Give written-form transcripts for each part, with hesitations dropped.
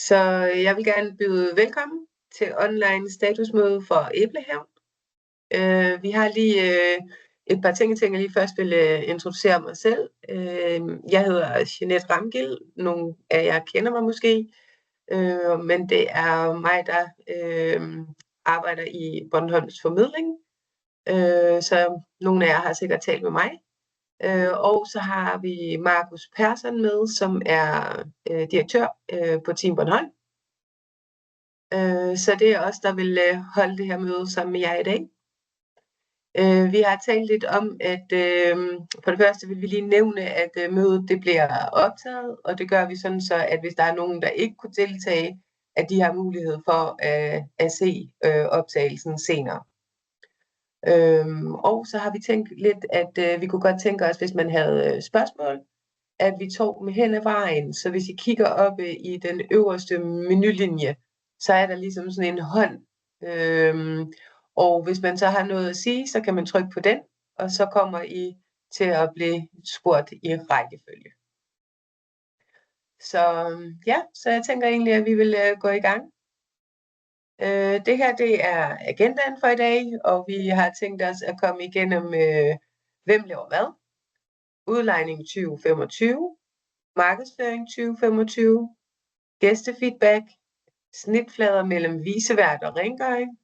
Så jeg vil gerne byde velkommen til online statusmøde for Æblehaven. Vi har lige et par ting, jeg lige først vil introducere mig selv. Jeg hedder Jeanette Ramgil. Nogle af jer kender mig måske, men det er mig, der arbejder i Bornholms Formidling. Så nogle af jer har sikkert talt med mig. Og så har vi Markus Persson med, som er direktør på Team Bornholm. Så det er os, der vil holde det her møde sammen med jer i dag. Vi har talt lidt om, at for det første vil vi lige nævne, at mødet det bliver optaget, og det gør vi sådan så, at hvis der er nogen, der ikke kunne deltage, at de har mulighed for at se optagelsen senere. Og så har vi tænkt lidt, at vi kunne godt tænke os, hvis man havde spørgsmål, at vi tog dem hen ad vejen. Så hvis I kigger op i den øverste menulinje, så er der ligesom sådan en hånd. Og hvis man så har noget at sige, så kan man trykke på den, og så kommer I til at blive spurgt i rækkefølge. Så jeg tænker egentlig, at vi vil gå i gang. Det her, det er agendaen for i dag, og vi har tænkt os at komme igennem, hvem laver hvad, udlejning 2025, markedsføring 2025, gæstefeedback, snitflader mellem visevært og rengøring,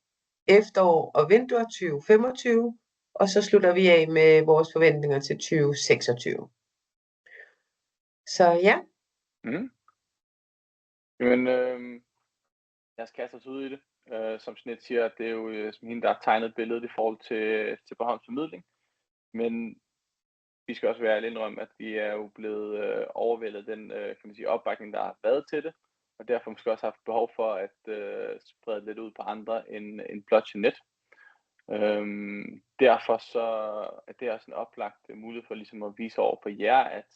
efterår og vinter 2025, og så slutter vi af med vores forventninger til 2026. Så ja. Men lad os kaste os ud i det. Som Jeanette siger, det er jo som hende, der har tegnet billedet i forhold til Bornholms Formidling. Men vi skal også være ærlige indrømme, at vi er jo blevet overvældet den kan man sige, opbakning, der har været til det. Og derfor måske også haft behov for at sprede lidt ud på andre end blot Jeanette. Derfor så er det også en oplagt mulighed for ligesom at vise over for jer, at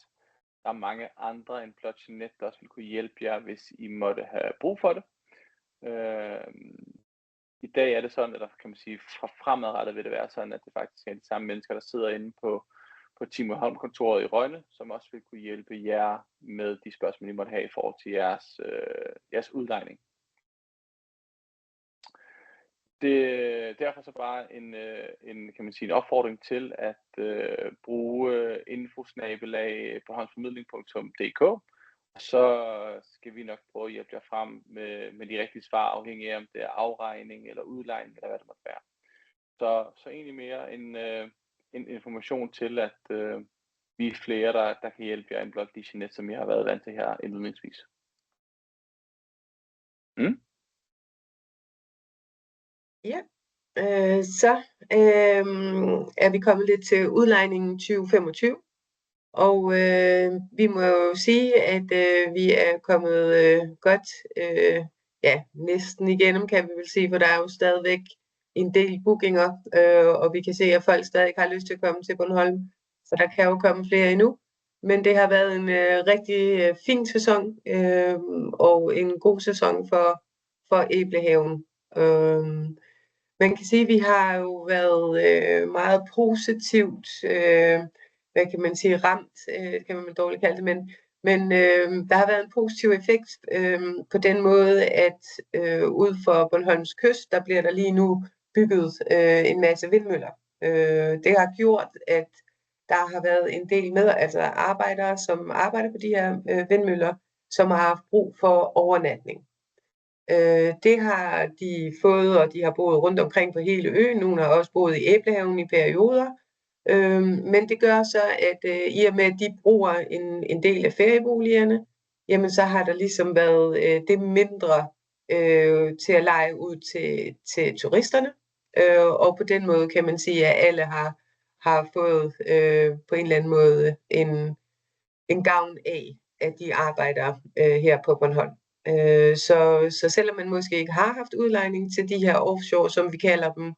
der er mange andre end blot Jeanette, der også vil kunne hjælpe jer, hvis I måtte have brug for det. I dag er det sådan, at der kan man sige, fra fremadrettet vil det være sådan, at det faktisk er de samme mennesker, der sidder inde på Team Bornholm-kontoret i Rønne, som også vil kunne hjælpe jer med de spørgsmål, I måtte have i forhold til jeres udlejning. Derfor så bare en kan man sige, en opfordring til at bruge infosnabelag bornholmsformidling.dk. Så skal vi nok prøve at hjælpe jer frem med de rigtige svar, afhængig af om det er afregning eller udlejning eller hvad det måtte være. Så egentlig mere en information til, at vi er flere, der kan hjælpe jer end blot de Jeanette, som jeg har været vant til her indledningsvis. Ja, så er vi kommet lidt til udlejningen 2025. Og vi må jo sige, at vi er kommet godt, næsten igennem, kan vi vel sige, for der er jo stadigvæk en del bookinger, og vi kan se, at folk stadig har lyst til at komme til Bornholm, så der kan jo komme flere endnu. Men det har været en rigtig fin sæson, og en god sæson for Æblehaven. Man kan sige, at vi har jo været meget positivt, hvad kan man sige, ramt, kan man dårligt kalde det, men der har været en positiv effekt på den måde, at ud for Bornholms kyst, der bliver der lige nu bygget en masse vindmøller. Det har gjort, at der har været en del arbejdere, som arbejder på de her vindmøller, som har haft brug for overnatning. Det har de fået, og de har boet rundt omkring på hele øen. Nogle har også boet i Æblehaven i perioder. Men det gør så, at i og med, at de bruger en del af ferieboligerne, jamen så har der ligesom været det mindre til at leje ud til turisterne. Og på den måde kan man sige, at alle har fået på en eller anden måde en gavn af, at de arbejder her på Bornholm. Så selvom man måske ikke har haft udlejning til de her offshore, som vi kalder dem,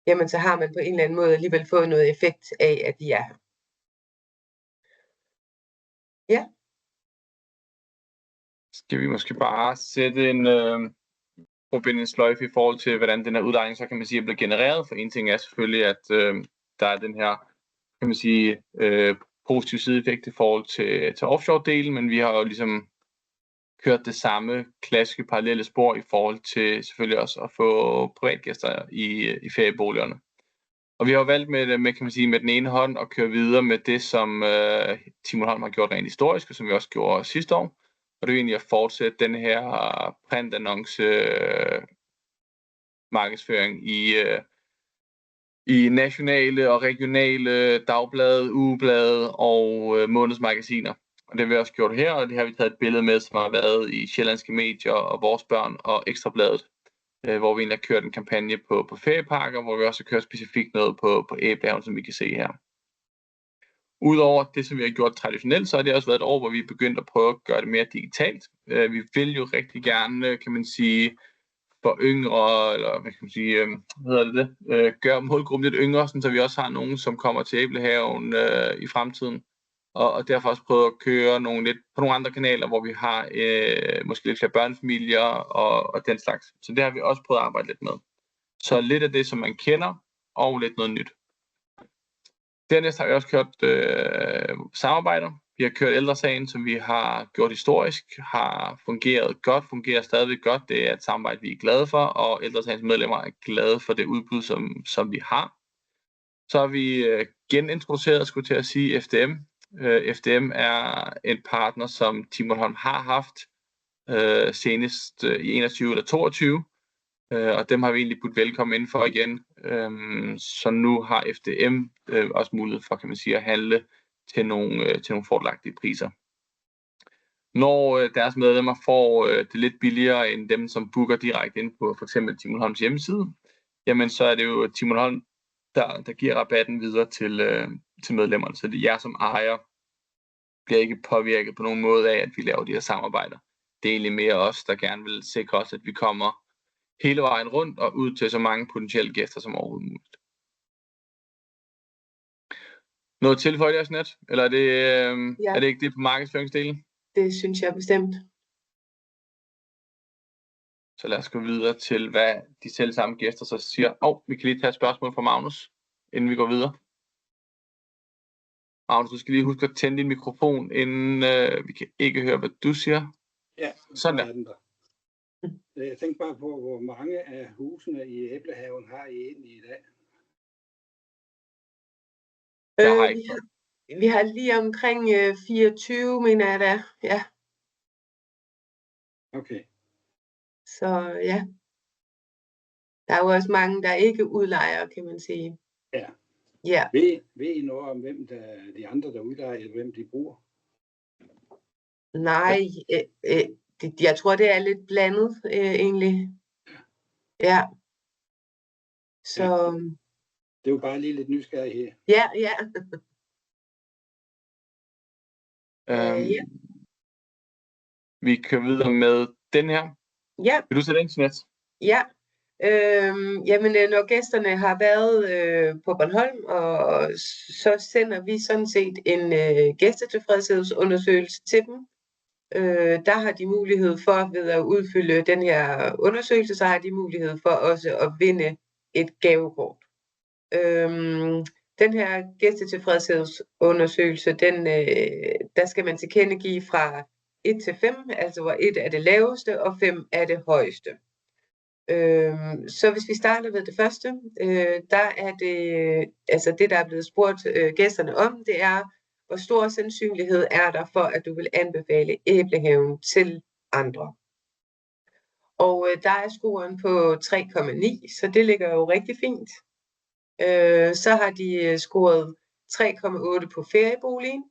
jamen så har man på en eller anden måde alligevel fået noget effekt af, at de er her. Ja. Skal vi måske bare sætte en sløjfe i forhold til, hvordan den her udlejning så kan man sige er blevet genereret? For en ting er selvfølgelig, at der er den her, kan man sige, positiv sideeffekt i forhold til offshore-delen, men vi har jo ligesom kørt det samme klassiske parallelle spor i forhold til selvfølgelig også at få privatgæster i ferieboligerne. Og vi har jo valgt med, kan man sige, med den ene hånd at køre videre med det, som Team Bornholm har gjort rent historisk, og som vi også gjorde sidste år. Og det er jo egentlig at fortsætte den her printannonce markedsføring i nationale og regionale dagblade, ugeblade og månedsmagasiner. Og det har vi også gjort her, og det har vi taget et billede med, som har været i Sjællandske Medier og Vores Børn og Ekstrabladet, hvor vi egentlig har kørt en kampagne på ferieparker, hvor vi også har kørt specifikt noget på Æblehaven, som vi kan se her. Udover det, som vi har gjort traditionelt, så har det også været et år, hvor vi er begyndt at prøve at gøre det mere digitalt. Vi vil jo rigtig gerne, kan man sige, for yngre, eller hvad kan man sige, gøre målgruppen lidt yngre, så vi også har nogen, som kommer til Æblehaven i fremtiden. Og derfor også prøve at køre på nogle andre kanaler, hvor vi har måske lidt flere børnefamilier og den slags. Så det har vi også prøvet at arbejde lidt med. Så lidt af det, som man kender, og lidt noget nyt. Dernæst har vi også kørt samarbejder. Vi har kørt Ældresagen, som vi har gjort historisk, har fungeret godt, fungerer stadigvæk godt. Det er et samarbejde, vi er glade for, og Ældresagens medlemmer er glade for det udbud, som vi har. Så har vi genintroduceret, skulle til at sige, FDM. FDM er en partner, som Team Bornholm har haft senest i 21 eller 22. Og dem har vi egentlig budt velkommen indenfor igen. Så nu har FDM også mulighed for, kan man sige, at handle til nogle fordelagtige priser. Når deres medlemmer får det lidt billigere end dem, som booker direkte ind på for eksempel Team Bornholms hjemmeside, jamen så er det jo Team Bornholm, der giver rabatten videre til medlemmerne. Så det er jer som ejer bliver ikke påvirket på nogen måde af, at vi laver de her samarbejder. Det er egentlig mere os, der gerne vil sikre os, at vi kommer hele vejen rundt og ud til så mange potentielle gæster som overhovedet muligt. Noget tilføjet jeres net? Eller er det ikke det på markedsføringsdelen? Det synes jeg bestemt. Så lad os gå videre til, hvad de selv samme gæster så siger. Vi kan lige tage et spørgsmål fra Magnus, inden vi går videre. Magnus, du skal lige huske at tænde din mikrofon, inden vi kan ikke høre, hvad du siger. Ja, sådan der. Jeg tænkte bare på, hvor mange af husene i Æblehaven har I egentlig i dag? Vi har lige omkring 24, mener jeg da. Ja. Okay. Så ja. Der er jo også mange, der ikke udlejer, kan man sige. Ja. Ja. Ved I noget om, hvem de andre, der udlejer, eller hvem de bruger? Nej, jeg tror, det er lidt blandet, egentlig. Ja. Så... Det er jo bare lige lidt nysgerrighed. Ja. Vi kører videre med den her. Ja. Vil du sætte internet? Ja. Jamen, når gæsterne har været på Bornholm, og så sender vi sådan set en gæstetilfredshedsundersøgelse til dem. Der har de mulighed for, ved at udfylde den her undersøgelse, så har de mulighed for også at vinde et gavekort. Den her gæstetilfredshedsundersøgelse, der skal man tilkendegive fra 1 til 5, altså hvor 1 er det laveste, og 5 er det højeste. Så hvis vi starter ved det første, der er det, altså det, der er blevet spurgt gæsterne om, det er, hvor stor sandsynlighed er der for, at du vil anbefale Æblehaven til andre. Og der er scoren på 3,9, så det ligger jo rigtig fint. Så har de scoret 3,8 på ferieboligen.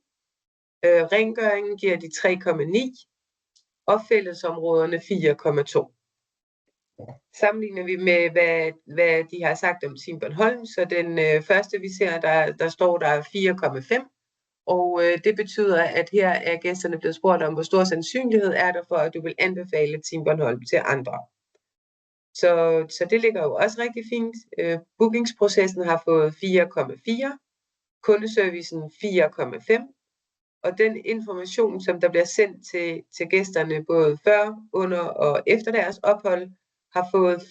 Rengøringen giver de 3,9, og fællesområderne 4,2. Sammenligner vi med, hvad de har sagt om Team Bornholm, så den første, vi ser, der står der 4,5. Og det betyder, at her er gæsterne blevet spurgt om, hvor stor sandsynlighed er der for, at du vil anbefale Team Bornholm til andre. Så det ligger jo også rigtig fint. Bookingsprocessen har fået 4,4. Kundeservicen 4,5. Og den information, som der bliver sendt til gæsterne, både før, under og efter deres ophold, har fået 4,5.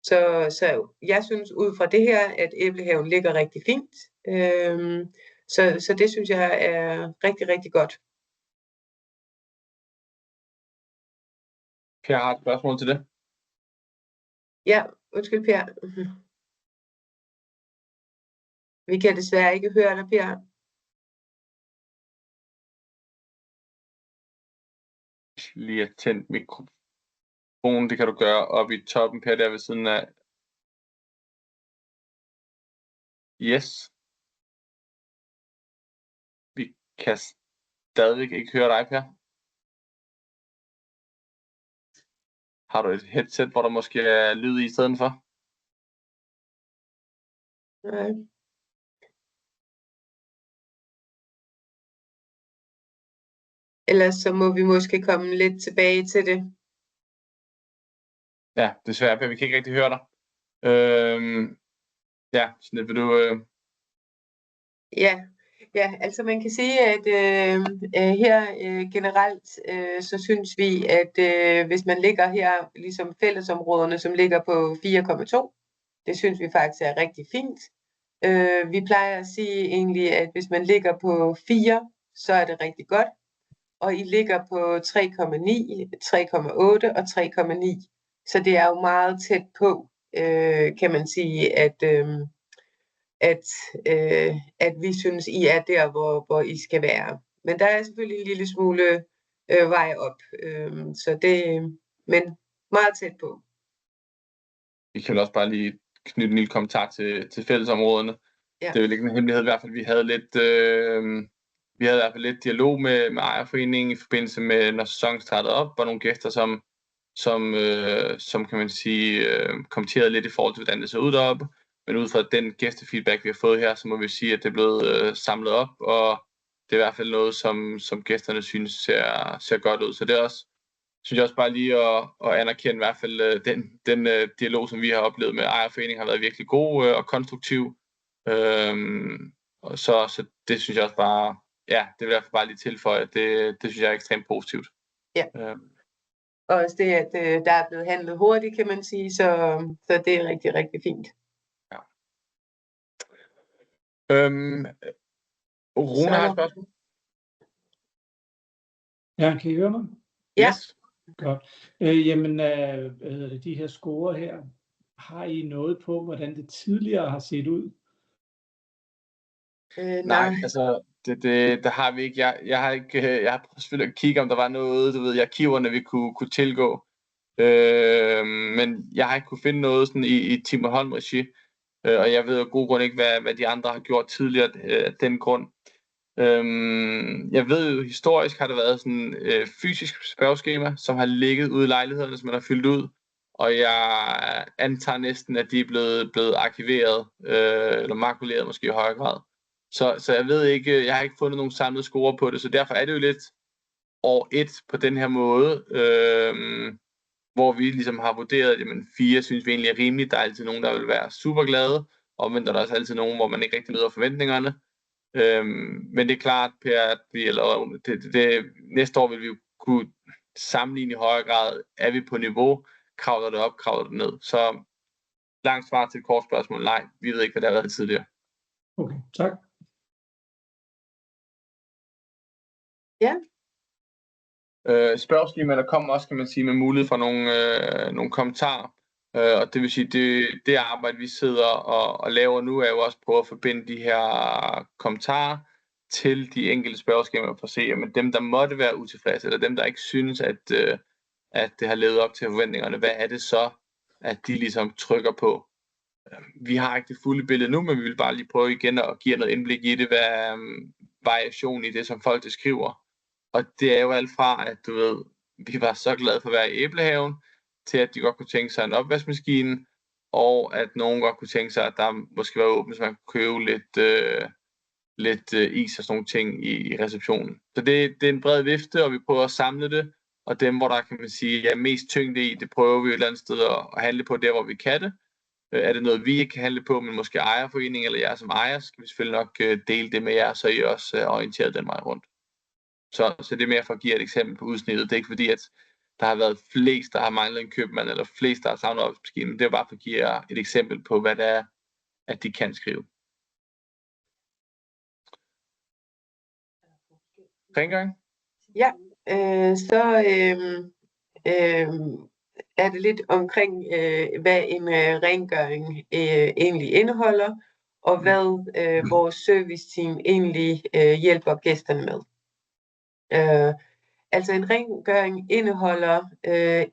Så jeg synes ud fra det her, at Æblehaven ligger rigtig fint. Så det synes jeg er rigtig, rigtig godt. Per har et spørgsmål til det. Ja, undskyld Per. Vi kan desværre ikke høre dig, Per. Lige at tænde mikrofonen, det kan du gøre op i toppen, Per, der ved siden af. Yes. Vi kan stadigvæk ikke høre dig, Per. Har du et headset, hvor der måske er lyd i stedet for? Nej. Ellers så må vi måske komme lidt tilbage til det. Ja, desværre, Per. Vi kan ikke rigtig høre dig. Ja, sådan vil du... Ja, altså man kan sige, at her generelt, så synes vi, at hvis man ligger her, ligesom fællesområderne, som ligger på 4,2, det synes vi faktisk er rigtig fint. Vi plejer at sige egentlig, at hvis man ligger på 4, så er det rigtig godt. Og I ligger på 3,9, 3,8 og 3,9. Så det er jo meget tæt på, kan man sige, at vi synes, I er der, hvor I skal være. Men der er selvfølgelig en lille smule vej op. Så det, men meget tæt på. Vi kan også bare lige knytte en lille kommentar til fællesområderne. Ja. Det er jo ikke en hemmelighed i hvert fald. Vi havde i hvert fald lidt dialog med ejerforeningen i forbindelse med, når sæsonen startede op, var nogle gæster, som kan man sige, kommenterede lidt i forhold til, hvordan det så ud deroppe. Men ud fra den gæstefeedback, vi har fået her, så må vi sige, at det er blevet samlet op, og det er i hvert fald noget, som gæsterne synes ser godt ud. Så det er også, synes jeg også bare lige at anerkende i hvert fald den dialog, som vi har oplevet med ejerforeningen, har været virkelig god og konstruktiv. Så det synes jeg også bare, ja, det vil jeg bare lige tilføje, at det synes jeg er ekstremt positivt. Ja. Og også det, at der er blevet handlet hurtigt, kan man sige, så det er rigtig, rigtig fint. Ja. Rune har et spørgsmål. Ja, kan I høre mig? Ja. Yes. Godt. Jamen, de her score her, har I noget på, hvordan det tidligere har set ud? Nej, altså, det har vi ikke. Jeg har prøvet selvfølgelig at kigge, om der var noget, du ved, i arkiverne, vi kunne tilgå. Men jeg har ikke kunne finde noget sådan i Team Bornholm-regi, og jeg ved af god grund ikke, hvad de andre har gjort tidligere af den grund. Jeg ved jo, historisk har det været sådan fysisk spørgeskema, som har ligget ude i lejlighederne, som man har fyldt ud, og jeg antager næsten, at de er blevet arkiveret, eller makuleret måske i højere grad. Så jeg ved ikke, jeg har ikke fundet nogen samlede score på det, så derfor er det jo lidt år 1 på den her måde, hvor vi ligesom har vurderet, at jamen, 4 synes vi egentlig er rimeligt. Der er altid nogen, der vil være super glade, og men der er også altid nogen, hvor man ikke rigtig møder forventningerne. Men det er klart, Per, at næste år vil vi jo kunne sammenligne i højere grad. Er vi på niveau? Kravler det op? Kravler det ned? Så langt svar til et kort spørgsmål. Nej, vi ved ikke, hvad der har været tidligere. Okay, tak. Ja. Spørgeskema, der kommer også, kan man sige, med mulighed for nogle kommentarer. Og det vil sige, det arbejde, vi sidder og laver nu, er jo også på at forbinde de her kommentarer til de enkelte spørgeskemaer for at se, jamen dem, der måtte være utilfredse, eller dem, der ikke synes, at det har levet op til forventningerne, hvad er det så, at de ligesom trykker på? Vi har ikke det fulde billede nu, men vi vil bare lige prøve igen at give noget indblik i det, hvad er variation i det, som folk skriver. Og det er jo alt fra, at du ved, vi var så glade for at være i Æblehaven, til at de godt kunne tænke sig en opvaskemaskine, og at nogen godt kunne tænke sig, at der måske var åbent, så man kunne købe lidt is og sådan nogle ting i receptionen. Så det er en bred vifte, og vi prøver at samle det, og dem, hvor der kan man sige, er mest tyngde i, det prøver vi et eller andet sted at handle på der, hvor vi kan det. Er det noget, vi ikke kan handle på, men måske ejerforening eller jer som ejer, skal vi selvfølgelig nok dele det med jer, så I også er orienteret den vej rundt. Så det er mere for at give et eksempel på udsnittet. Det er ikke fordi, at der har været flest, der har manglet en købmand, eller flest, der har savnet opvaskemaskinen, men det er bare for at give jer et eksempel på, hvad det er, at de kan skrive. Rengøring? Ja, så er det lidt omkring, hvad en rengøring egentlig indeholder, og hvad vores serviceteam egentlig hjælper gæsterne med. Altså en rengøring indeholder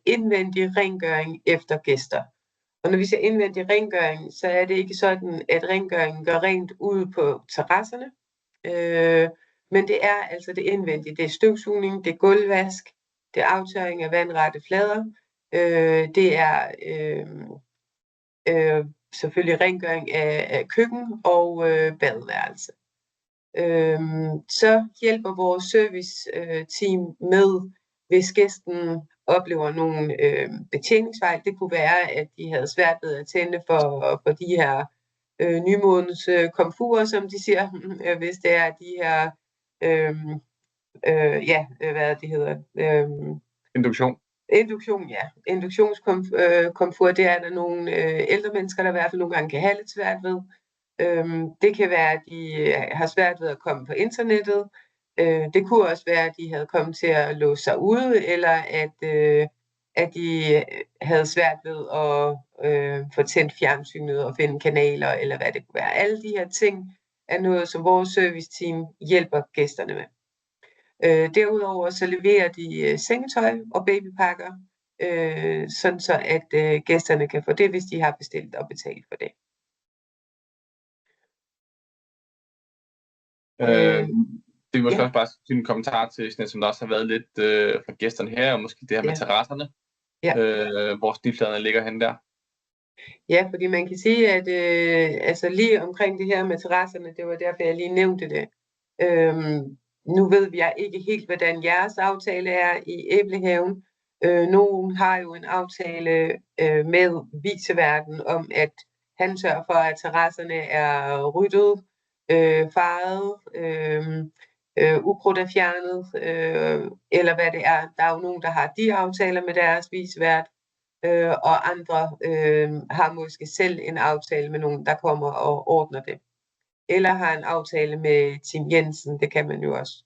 indvendig rengøring efter gæster. Og når vi siger indvendig rengøring, så er det ikke sådan, at rengøringen gør rent ude på terrasserne. Men det er altså det indvendige. Det er støvsugning, det er gulvvask, det er aftørring af vandrette flader. Det er selvfølgelig rengøring af køkken og badeværelse. Så hjælper vores serviceteam med, hvis gæsten oplever nogle betjeningsfejl. Det kunne være, at de havde svært ved at tænde for de her nymodens komfurer, som de siger, hvis det er de her, hvad det hedder? Induktion. Induktion, ja. Induktionskomfur, det er der nogle ældre mennesker, der i hvert fald nogle gange kan have lidt svært ved. Det kan være, at de har svært ved at komme på internettet. Det kunne også være, at de havde kommet til at låse sig ude, eller at de havde svært ved at få tændt fjernsynet og finde kanaler, eller hvad det kunne være. Alle de her ting er noget, som vores serviceteam hjælper gæsterne med. Derudover så leverer de sengetøj og babypakker, sådan så at gæsterne kan få det, hvis de har bestilt og betalt for det. Det er måske også bare en kommentar til, som der også har været lidt fra gæsterne her, og måske det her med terrasserne, hvor snitfladerne ligger hen der. Ja, fordi man kan sige, at altså lige omkring det her med terrasserne, det var derfor, jeg lige nævnte det. Nu ved vi ikke helt, hvordan jeres aftale er i Æblehaven. Nogen har jo en aftale med viceværten om, at han sørger for, at terrasserne er ryddet, faret, ukrudt er fjernet, eller hvad det er. Der er jo nogen, der har de aftaler med deres vicevært, og andre har måske selv en aftale med nogen, der kommer og ordner det. Eller har en aftale med Team Jensen, det kan man jo også.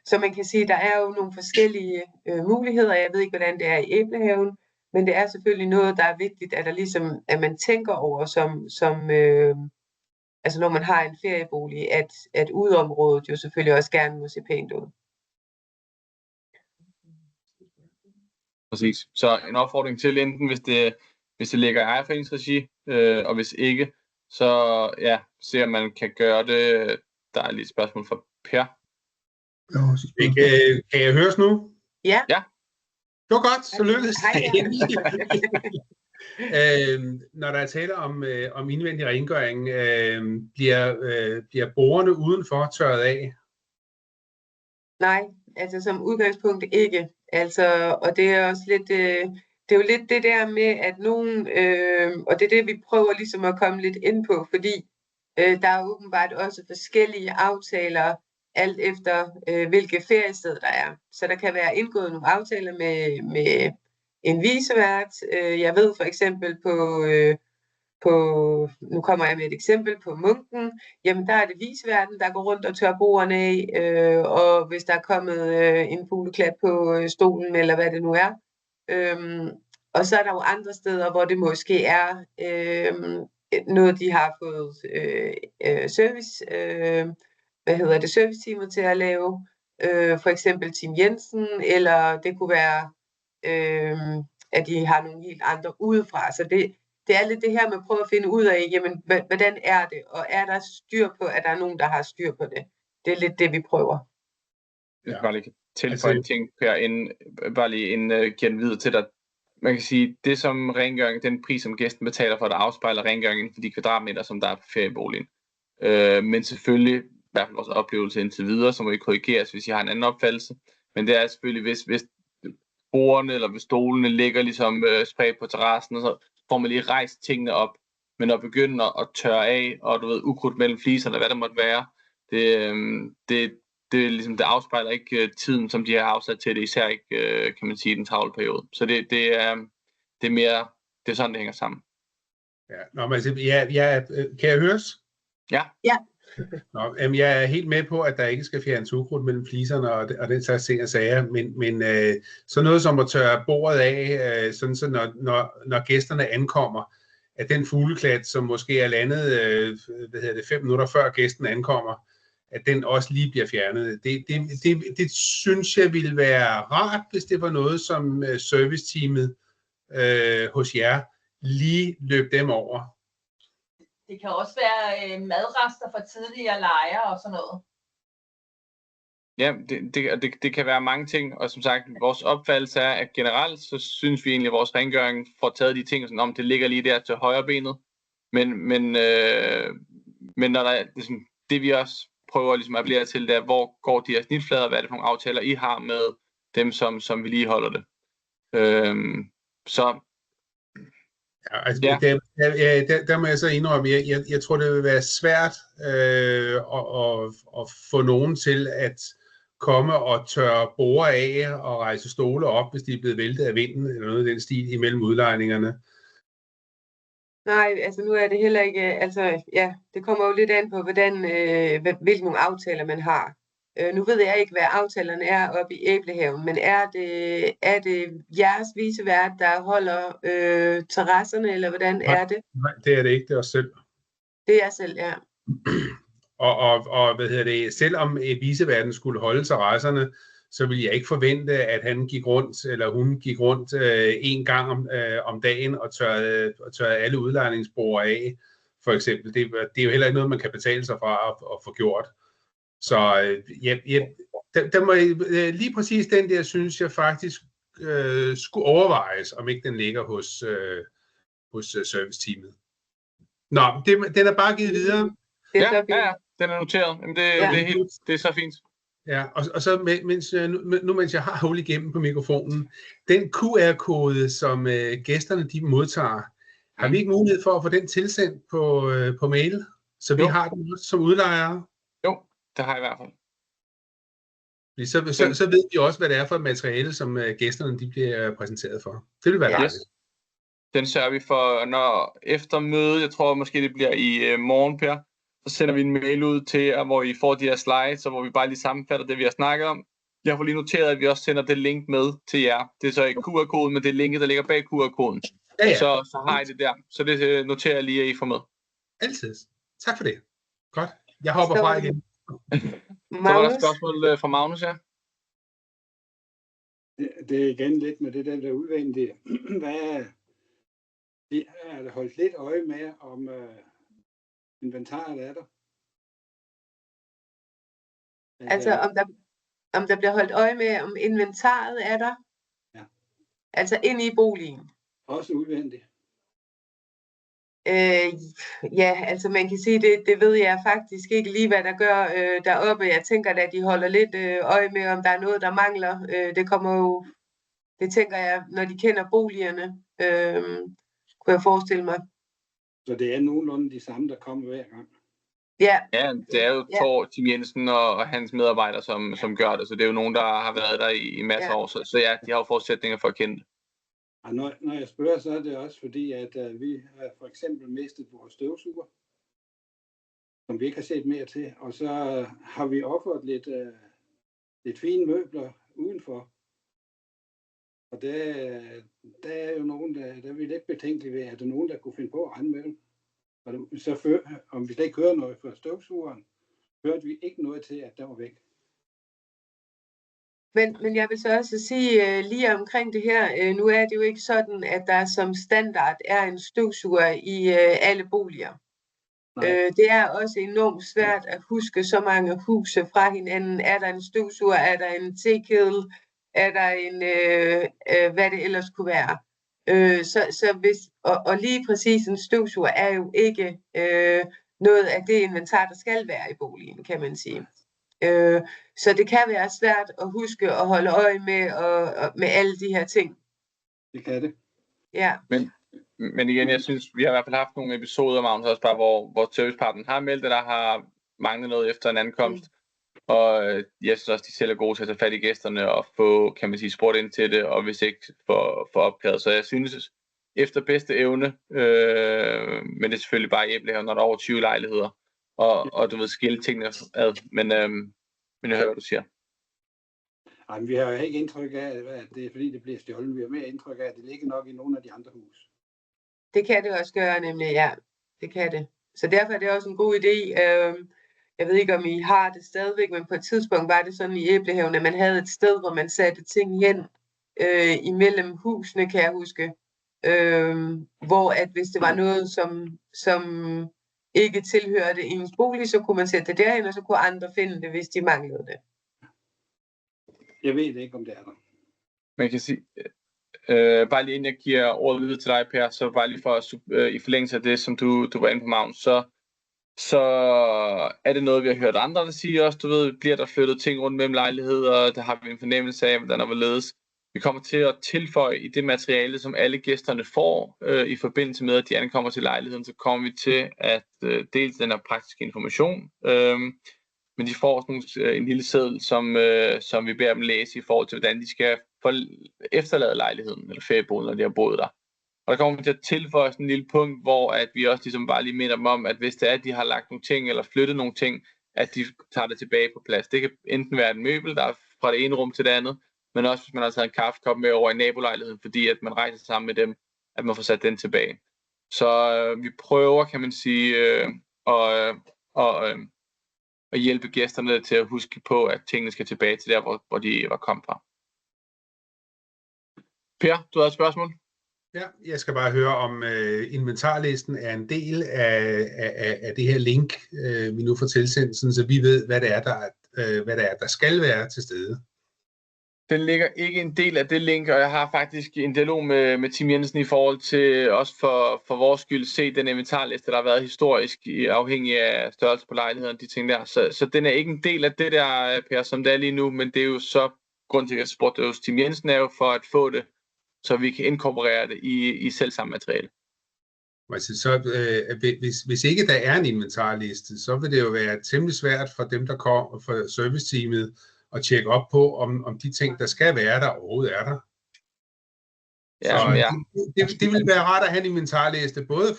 Så man kan sige, der er jo nogle forskellige muligheder. Jeg ved ikke, hvordan det er i Æblehaven, men det er selvfølgelig noget, der er vigtigt, at der ligesom, at man tænker over, altså når man har en feriebolig, at udeområdet jo selvfølgelig også gerne må se pænt ud. Præcis. Så en opfordring til enten, hvis det ligger i ejerforeningsregi, og hvis ikke, så se om man kan gøre det. Der er lige et spørgsmål fra Per. Kan jeg høres nu? Ja. Det var godt, så lykkedes det. Når der er tale om indvendig rengøring, bliver bordene udenfor tørret af? Nej, altså som udgangspunkt ikke. Altså, og det er også lidt, det er jo lidt det der med, at nogen, og det er det, vi prøver ligesom at komme lidt ind på, fordi der er åbenbart også forskellige aftaler, alt efter hvilke feriested der er. Så der kan være indgået nogle aftaler med en vicevært. Jeg ved for eksempel nu kommer jeg med et eksempel på Munken, jamen der er det viceværten, der går rundt og tørrer bordene af, og hvis der er kommet en fugleklat på stolen, eller hvad det nu er. Og så er der jo andre steder, hvor det måske er noget, de har fået serviceteamet til at lave, for eksempel Team Jensen, eller det kunne være, at de har nogle helt andre udefra. Så det er lidt det her med at prøve at finde ud af, jamen, hvordan er det, og er der styr på, at der er nogen, der har styr på det. Det er lidt det, vi prøver. Jeg skal bare lige tilføje en ting, Per, bare lige inden giver den videre til dig. Man kan sige, det som rengøring, den pris, som gæsten betaler for, der afspejler rengøringen for de kvadratmeter, som der er på ferieboligen. Men selvfølgelig, i hvert fald vores oplevelse indtil videre, så må vi korrigeres, hvis I har en anden opfattelse. Men det er selvfølgelig, hvis bordene eller hvis stolene ligger ligesom spredt på terrassen, og så får man lige rejst tingene op. Men at begynde at tørre af, og du ved, ukrudt mellem fliserne, hvad der måtte være, det ligesom, det afspejler ikke tiden, som de har afsat til det, især ikke, kan man sige, den travle periode. Så det er mere, det er sådan, det hænger sammen. Ja, kan jeg høres? Ja. Ja. Nå, jeg er helt med på, at der ikke skal fjernes ukrudt mellem fliserne og den slags ting og sager, men så noget som at tørre bordet af, sådan så når gæsterne ankommer, at den fugleklat, som måske er landet 5 minutter før gæsten ankommer, at den også lige bliver fjernet. Det synes jeg ville være rart, hvis det var noget, som serviceteamet hos jer lige løb dem over. Det kan også være madrester fra tidligere lejre og sådan noget. Ja, det kan være mange ting, og som sagt, vores opfattelse er, at generelt, så synes vi egentlig, at vores rengøring får taget de ting, sådan om det ligger lige der til højre benet. Men når der er ligesom, det vi også prøver ligesom at appellere til, der hvor går de her snitflader, hvad er det for nogle aftaler, I har med dem, som vedligeholder det. Så ja, altså, ja. Der må jeg så indrømme, jeg tror, det vil være svært at få nogen til at komme og tørre borde af og rejse stole op, hvis de er blevet væltet af vinden, eller noget af den stil imellem udlejningerne. Nej, altså nu er det heller ikke, altså ja, det kommer jo lidt an på, hvilke nogle aftaler man har. Nu ved jeg ikke, hvad aftalerne er oppe i Æblehaven, men er det jeres vicevært, der holder terrasserne, eller hvordan er det? Nej, det er det ikke, det er os selv. Det er selv, ja. Og selvom viceværten skulle holde terrasserne, så vil jeg ikke forvente, at han gik rundt, eller hun gik rundt en gang om dagen og tørrede alle udlejningsborde af, for eksempel. Det er jo heller ikke noget, man kan betale sig fra at få gjort. Så der må lige præcis den der, synes jeg faktisk skulle overvejes, om ikke den ligger hos serviceteamet. Nå, den er bare givet videre. Ja, den er noteret. Jamen, det er så fint. Ja, og så mens jeg har hul igennem på mikrofonen, den QR-kode, som gæsterne de modtager, har vi ikke mulighed for at få den tilsendt på mail, så vi har den også som udlejere? Jo, det har jeg i hvert fald. Så ved vi også, hvad det er for et materiale, som gæsterne de bliver præsenteret for. Det vil være dejligt. Yes. Den sørger vi for, når efter mødet, jeg tror måske det bliver i morgen, Per, så sender vi en mail ud til jer, hvor I får de her slides, og hvor vi bare lige sammenfatter det, vi har snakket om. Jeg får lige noteret, at vi også sender det link med til jer. Det er så ikke QR-koden, men det er linket, der ligger bag QR-koden. Ja. Så har I det der. Så det noterer jeg lige, at I får med. Altid. Tak for det. Godt. Jeg hopper fra igen. Så var der et spørgsmål fra Magnus, ja. Det er igen lidt med det der udvendige. Vi har holdt lidt øje med, om inventaret er der. Altså om der bliver holdt øje med, om inventaret er der? Ja. Altså inde i boligen? Også udvendigt. Ja, altså man kan sige, det ved jeg faktisk ikke lige, hvad der gør deroppe. Jeg tænker at de holder lidt øje med, om der er noget, der mangler. Det kommer jo, det tænker jeg, når de kender boligerne, kunne jeg forestille mig. Så det er nogenlunde de samme, der kommer hver gang? Ja. Ja, det er jo Thor, Tim Jensen og hans medarbejdere, som gør det. Så det er jo nogen, der har været der i masser af år. Så ja, de har jo forudsætninger for at kende det. Og når jeg spørger, så er det også fordi, at vi har for eksempel mistet vores støvsuger, som vi ikke har set mere til. Og så har vi offeret lidt fine møbler udenfor. Og der er jo nogen, der er vi lidt betænkelige ved, at der er nogen, der kunne finde på at anmelde. Og så om vi slet ikke hører noget fra støvsugeren, hørte vi ikke noget til, at der var væk. Men jeg vil så også sige lige omkring det her, nu er det jo ikke sådan, at der som standard er en støvsuger i alle boliger. Det er også enormt svært at huske så mange huse fra hinanden. Er der en støvsuger, er der en tekedel, er der en, hvad det ellers kunne være. Så hvis, og lige præcis en støvsuger er jo ikke noget af det inventar, der skal være i boligen, kan man sige. Så det kan være svært at huske og holde øje med alle de her ting. Det kan det. Ja. Men igen, jeg synes, vi har i hvert fald haft nogle episoder, Magnus, også bare, hvor servicepartneren har meldt, at der har manglet noget efter en ankomst. Og jeg synes også, de selv er gode til at tage fat i gæsterne og få, kan man sige, spurgt ind til det, og hvis ikke få opklaret. Så jeg synes, efter bedste evne, men det er selvfølgelig bare i Æblehaven, når der er over 20 lejligheder, og du ved, skille tingene ad. Men jeg hører, hvad du siger. Ej, men vi har jo ikke indtryk af, at det er fordi, det bliver stjålet. Vi har mere indtryk af, at det ligger nok i nogle af de andre hus. Det kan det også gøre, nemlig, ja. Det kan det. Så derfor er det også en god idé. Jeg ved ikke, om I har det stadigvæk, men på et tidspunkt var det sådan i Æblehaven, at man havde et sted, hvor man satte ting hen imellem husene, kan jeg huske. Hvor at hvis det var noget, som ikke tilhørte ens bolig, så kunne man sætte det derhen, og så kunne andre finde det, hvis de manglede det. Jeg ved ikke, om det er der. Man kan sige, bare lige inden jeg giver ordet videre til dig, Per, så bare lige for i forlængelse af det, som du var inde på, Magnus, så er det noget, vi har hørt andre der sige også, du ved, bliver der flyttet ting rundt mellem lejligheder, der har vi en fornemmelse af, hvordan der vil ledes. Vi kommer til at tilføje i det materiale, som alle gæsterne får i forbindelse med, at de ankommer til lejligheden, så kommer vi til at dele den her praktiske information. Men de får også en lille seddel, som vi beder dem læse i forhold til, hvordan de skal efterlade lejligheden eller ferieboligen, når de har boet der. Og der kommer vi til at tilføje sådan en lille punkt, hvor at vi også ligesom bare lige minder dem om, at hvis det er, at de har lagt nogle ting eller flyttet nogle ting, at de tager det tilbage på plads. Det kan enten være et møbel, der er fra det ene rum til det andet, men også hvis man har taget en kaffekop med over i nabolejligheden, fordi at man rejser sammen med dem, at man får sat den tilbage. Så vi prøver, kan man sige, at hjælpe gæsterne til at huske på, at tingene skal tilbage til der, hvor de var kommet fra. Per, du har et spørgsmål? Ja, jeg skal bare høre, om inventarlisten er en del af det her link, vi nu får tilsendt, sådan, så vi ved, hvad det er, der skal være til stede. Den ligger ikke en del af det link, og jeg har faktisk en dialog med Tim Jensen i forhold til, også for vores skyld, se den inventarliste, der har været historisk, afhængig af størrelse på lejligheden, de ting der. Så den er ikke en del af det der, Per, som det er lige nu, men det er jo så, grund til at jeg spurgte hos Tim Jensen, er jo for at få det, så vi kan inkorporere det i selvsamme materiale. Altså, hvis ikke der er en inventarliste, så vil det jo være temmelig svært for dem, der kommer fra serviceteamet, at tjekke op på, om de ting, der skal være der, overhovedet er der. Ja, så ja. Det vil være rart at have en inventarliste, både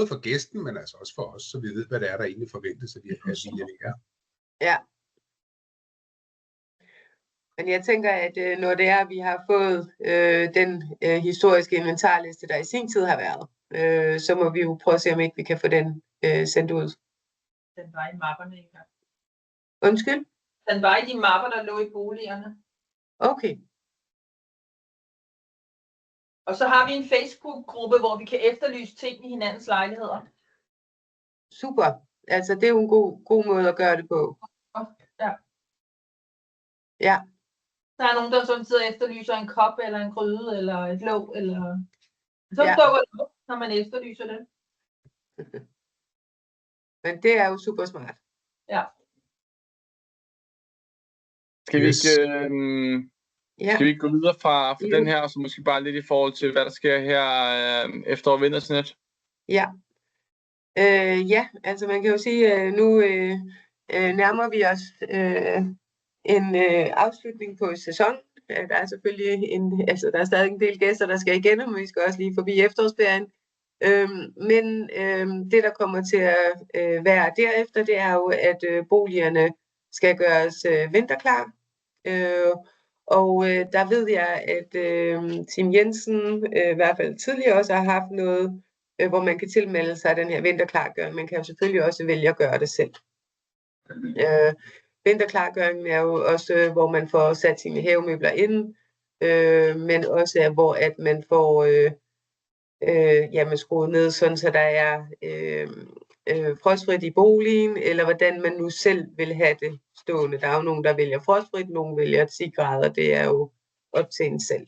for gæsten, men altså også for os, så vi ved, hvad det er, der egentlig forventes, at vi leverer. Ja. Men jeg tænker, at når det er, at vi har fået den historiske inventarliste, der i sin tid har været, så må vi jo prøve at se, om ikke vi kan få den sendt ud. Den var i mapperne engang. Undskyld? Den var i de mapper, der lå i boligerne. Okay. Og så har vi en Facebook-gruppe, hvor vi kan efterlyse ting i hinandens lejligheder. Super. Altså, det er jo en god måde at gøre det på. Ja. Ja. Der er nogen, der sådan sidder og efterlyser en kop, eller en gryde, eller et låg, eller... Så dukker det op, når man efterlyser det. Men det er jo super smart. Ja. Skal vi ikke gå videre fra den her, og så måske bare lidt i forhold til, hvad der sker her efter vintersnet? Ja. Ja, altså man kan jo sige, at nu nærmer vi os en afslutning på sæsonen. Der er selvfølgelig der er stadig en del gæster, der skal igennem, og vi skal også lige forbi efterårsferien. Men det, der kommer til at være derefter, det er jo, at boligerne skal gøres vinterklar. Og der ved jeg, at Tim Jensen i hvert fald tidligere også har haft noget, hvor man kan tilmelde sig den her vinterklargøring. Man kan jo selvfølgelig også vælge at gøre det selv. Vinterklargøringen er jo også, hvor man får sat sine havemøbler ind, men også hvor at man får skruet ned, sådan så der er frostfrit i boligen, eller hvordan man nu selv vil have det stående. Der er jo nogen, der vælger frostfrit, nogen vælger 10 grader, det er jo op til en selv.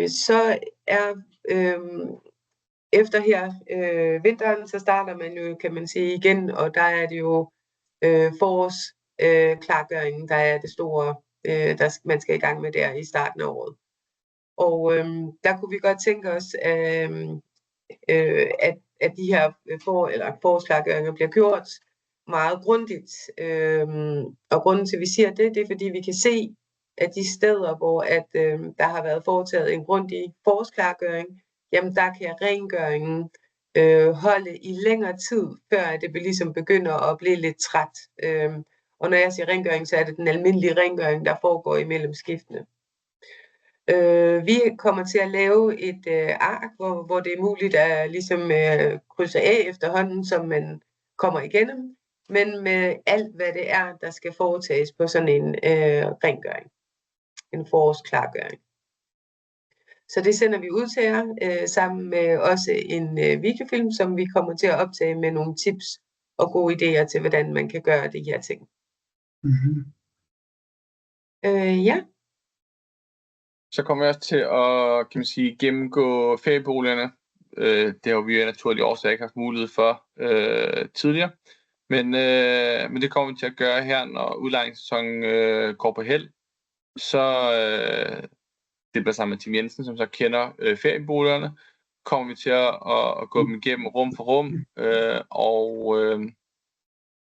Så er efter her vinteren, så starter man jo, kan man sige, igen, og der er det jo forårsklargøringen, der er det store, man skal i gang med der i starten af året. Og der kunne vi godt tænke os, at de her forårsklargøringer bliver gjort meget grundigt. Og grunden til, at vi siger det, det er, fordi vi kan se, at de steder, hvor der har været foretaget en grundig forårsklargøring, jamen der kan rengøringen holde i længere tid, før det ligesom begynder at blive lidt træt. Og når jeg siger rengøring, så er det den almindelige rengøring, der foregår imellem skiftene. Vi kommer til at lave et ark, hvor det er muligt at ligesom krydse af efterhånden, som man kommer igennem, men med alt, hvad det er, der skal foretages på sådan en rengøring. En forårsklargøring. Så det sender vi ud til jer, sammen med også en videofilm, som vi kommer til at optage med nogle tips og gode idéer til, hvordan man kan gøre de her ting. Mm-hmm. Ja. Så kommer jeg også til at, kan man sige, gennemgå ferieboligerne. Det har vi jo naturligt også ikke haft mulighed for tidligere. Men det kommer vi til at gøre her, når udlejningssæsonen går på held. Så det bliver sammen med Tim Jensen, som så kender ferieboligerne. Kommer vi til at gå dem igennem rum for rum,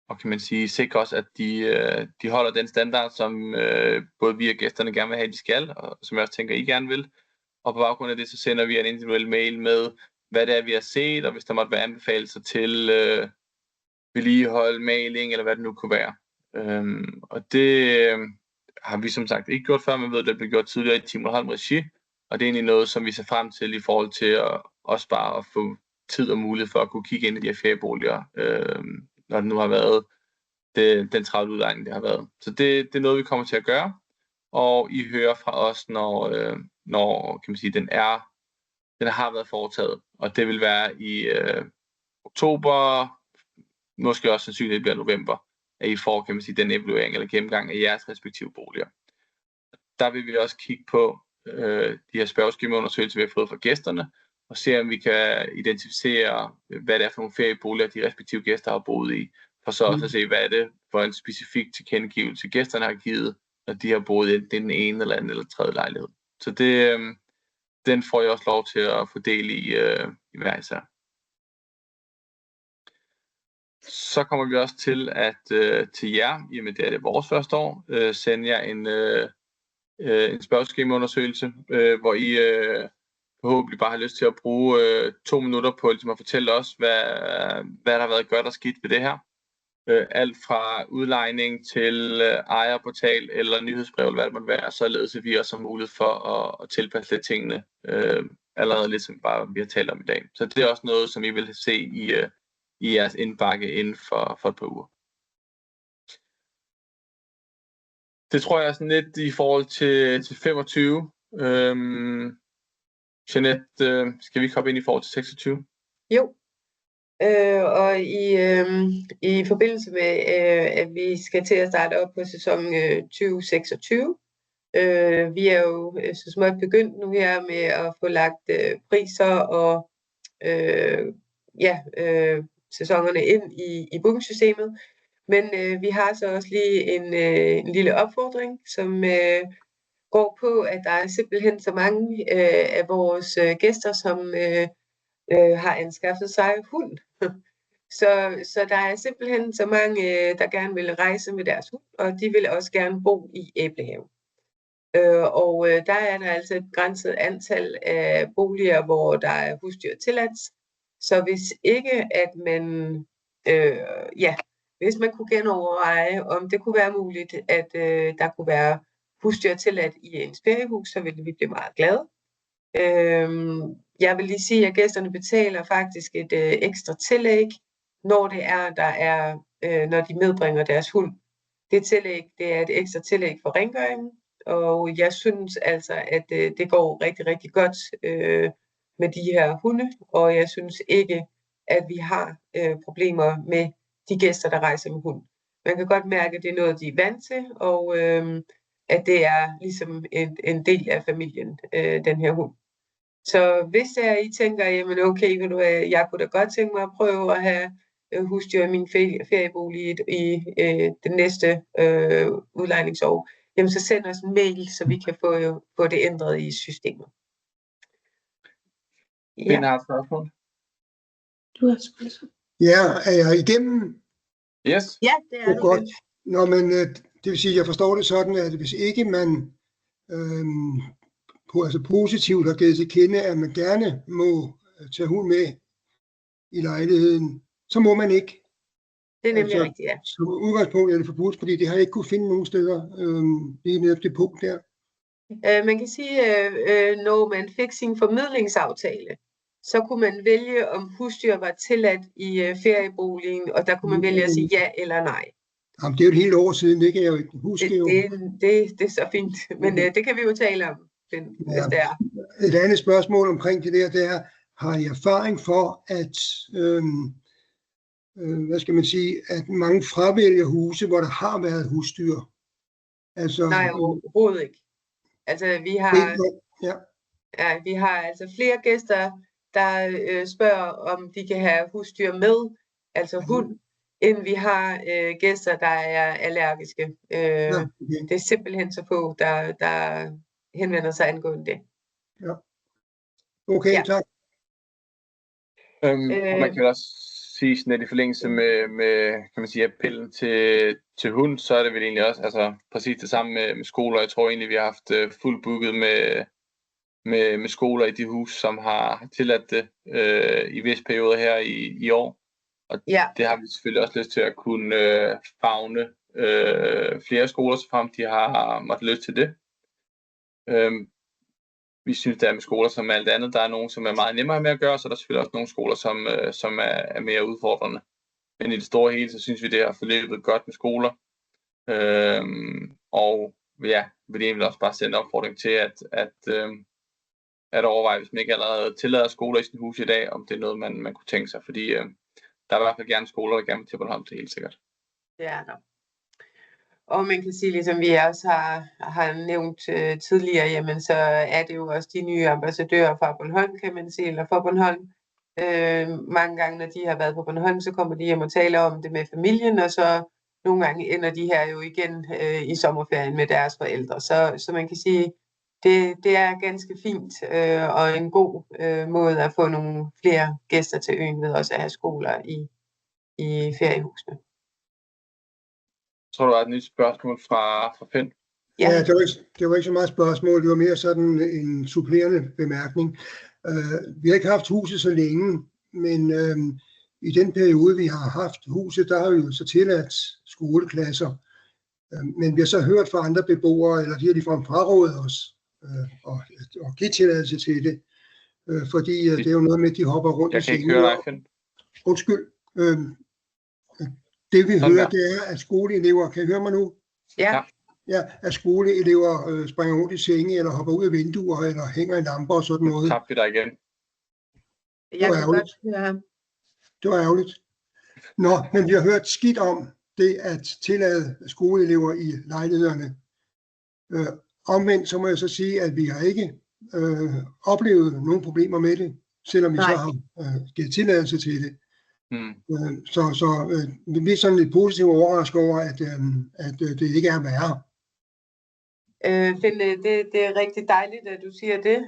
og kan man sige, sikre os, at de holder den standard, som både vi og gæsterne gerne vil have, de skal, og som jeg også tænker, I gerne vil. Og på baggrund af det, så sender vi en individuel mail med, hvad det er, vi har set, og hvis der måtte være anbefalinger til vedligehold, maling, eller hvad det nu kunne være. Og det har vi som sagt ikke gjort før, men ved, at det blev gjort tidligere i Team Holm Regi, og det er egentlig noget, som vi ser frem til i forhold til at også bare at få tid og mulighed for at kunne kigge ind i de her ferieboliger, når det nu har været den travle udlejning, det har været. Så det er noget, vi kommer til at gøre, og I hører fra os, når kan man sige, den har været foretaget, og det vil være i oktober, måske også sandsynligt bliver november, at I får, kan man sige, den evaluering eller gennemgang af jeres respektive boliger. Der vil vi også kigge på de her spørgeskemaundersøgelser, vi har fået fra gæsterne, og se om vi kan identificere, hvad det er for nogle ferieboliger, de respektive gæster har boet i, for så også at se, hvad er det for en specifik tilkendegivelse, gæsterne har givet, når de har boet i den ene eller anden eller tredje lejlighed. Så den får jeg også lov til at fordele i hver især. Så kommer vi også til at til jer, i og med det er vores første år, sende jer en spørgeskemaundersøgelse, hvor I forhåbentlig bare har lyst til at bruge 2 minutter på ligesom at fortælle os, hvad der har været godt og skidt ved det her. Alt fra udlejning til ejerportal eller nyhedsbrev, eller hvad det måtte være, således at vi også har mulighed for at tilpasse lidt tingene, allerede lidt som bare vi har talt om i dag. Så det er også noget, som I vil se i jeres indbakke inden for et par uger. Det tror jeg er sådan lidt i forhold til 25. Jeanette, skal vi ikke hoppe ind i forhold til 26? Jo. Og i forbindelse med, at vi skal til at starte op på sæson 2026, vi er jo så småt begyndt nu her med at få lagt priser og sæsonerne ind i bookingsystemet. Men vi har så også lige en lille opfordring, som går på, at der er simpelthen så mange af vores gæster, som har anskaffet sig hund. Så der er simpelthen så mange, der gerne vil rejse med deres hund, og de vil også gerne bo i Æblehave. Og der er der altså et begrænset antal af boliger, hvor der er husdyr tilladt. Så hvis ikke, at man, hvis man kunne genoverveje, om det kunne være muligt, at der kunne være husdyr tilladt i ens feriehus, så ville vi blive meget glade. Jeg vil lige sige, at gæsterne betaler faktisk et ekstra tillæg, når det er, når de medbringer deres hund. Det tillæg, det er et ekstra tillæg for rengøringen, og jeg synes altså, at det går rigtig, rigtig godt med de her hunde, og jeg synes ikke, at vi har problemer med de gæster, der rejser med hund. Man kan godt mærke, at det er noget, de er vant til, og at det er ligesom en del af familien, den her hund. Så hvis I tænker, jamen okay, jeg kunne da godt tænke mig at prøve at have husdyr i min feriebolig i det næste udlejningsår, jamen så send os en mail, så vi kan få det ændret i systemet. Ja. Har et spørgsmål? Du har et spørgsmål. Ja, er jeg igennem? Yes. Ja, det er godt. Nå, men det vil sige, at jeg forstår det sådan, at hvis ikke man positivt har givet til kende, at man gerne må tage hund med i lejligheden, så må man ikke. Det er nemlig rigtigt, ja. Som udgangspunkt er det forbudt, fordi det har jeg ikke kunne finde nogen steder, lige netop det punkt der. Man kan sige, når man fik sin formidlingsaftale, så kunne man vælge, om husdyr var tilladt i ferieboligen, og der kunne man vælge at sige ja eller nej. Jamen, det er jo et helt år siden, det kan jeg jo ikke huske. Det er så fint, men det kan vi jo tale om, hvis det er. Et andet spørgsmål omkring det der, det er, har I erfaring for, at hvad skal man sige, at mange fravælger huse, hvor der har været husdyr? Altså, nej, overhovedet ikke. Altså, vi har altså flere gæster, der spørger, om de kan have husdyr med, altså hund, end vi har gæster, der er allergiske. Det er simpelthen så få, der henvender sig angående det. Ja. Okay, ja. Tak. Og man kan også sige sådan, at i forlængelse med kan man sige, appellen til hund, så er det vel egentlig også altså, præcis det samme med skoler. Jeg tror egentlig, vi har haft fuldt booket med skoler i de hus, som har tilladt det i visse perioder her i år. Og det har vi selvfølgelig også lyst til at kunne favne flere skoler, så frem de har måttet lyst til det. Vi synes, der er med skoler som alt andet. Der er nogle, som er meget nemmere med at gøre, så der er selvfølgelig også nogle skoler, som er mere udfordrende. Men i det store hele, så synes vi, det har forløbet godt med skoler. Og ja, vil egentlig også bare sende en opfordring til, at overveje, hvis man ikke allerede tillader skoler i sin hus i dag, om det er noget, man kunne tænke sig. Fordi der er i hvert fald gerne skoler, der gerne vil til Bornholm, det er helt sikkert. Det er der. Og man kan sige, ligesom vi også har nævnt tidligere, jamen så er det jo også de nye ambassadører fra Bornholm, kan man sige, eller fra Bornholm. Mange gange, når de har været på Bornholm, så kommer de hjem og taler om det med familien, og så nogle gange ender de her jo igen i sommerferien med deres forældre. Så man kan sige, det er ganske fint og en god måde at få nogle flere gæster til øen ved også at have skoler i feriehusene. Jeg tror, der var et nyt spørgsmål fra Finn. Ja, det var ikke så meget spørgsmål, det var mere sådan en supplerende bemærkning. Vi har ikke haft huset så længe, men i den periode, vi har haft huset, der har vi jo så tilladt skoleklasser. Men vi har så hørt fra andre beboere, eller de har ligefrem frarådet os og give tilladelse til det. Fordi det er jo noget med, at de hopper rundt i sengen. Jeg kan ikke høre dig, Finn. Undskyld. Det vi hører, det er, at skoleelever, kan I høre mig nu? Ja. Ja, at skoleelever springer rundt i senge, eller hopper ud af vinduer, eller hænger i lamper og sådan noget. Tabte vi dig igen. Jeg kan godt høre ham. Det var ærgerligt. Nå, men vi har hørt skidt om det at tillade skoleelever i lejlighederne. Omvendt så må jeg så sige, at vi har ikke oplevet nogen problemer med det, selvom vi så har givet tilladelse til det. Så vi er sådan lidt positivt overrasket over, at det ikke er værre. Finn, det er rigtig dejligt, at du siger det.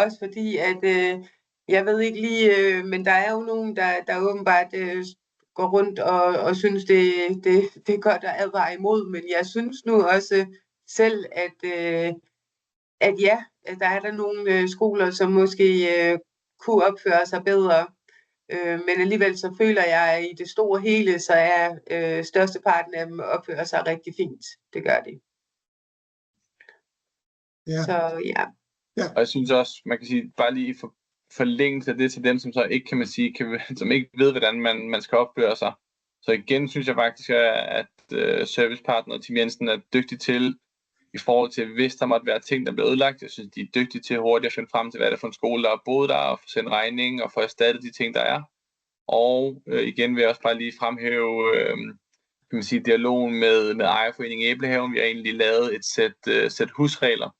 Også fordi, at jeg ved ikke lige, men der er jo nogen, der åbenbart går rundt og synes, det er godt at advare imod. Men jeg synes nu også selv, at der er der nogle skoler, som måske kunne opføre sig bedre. Men alligevel så føler jeg, at i det store hele, så er størsteparten af dem opfører sig rigtig fint. Det gør de. Ja. Så ja. Og jeg synes også, man kan sige, bare lige forlængelse af det til dem, som så ikke, kan man sige, som ikke ved, hvordan man skal opføre sig. Så igen synes jeg faktisk, at servicepartner Tim Jensen er dygtig til, i forhold til, hvis der måtte være ting, der bliver ødelagt. Jeg synes, de er dygtige til hurtigt at finde frem til, hvad det er for en skole, der er boet der, og få sendt regning, og få erstattet de ting, der er. Og igen vil jeg også bare lige fremhæve, kan man sige, dialogen med ejerforeningen Æblehaven. Vi har egentlig lavet et sæt husregler,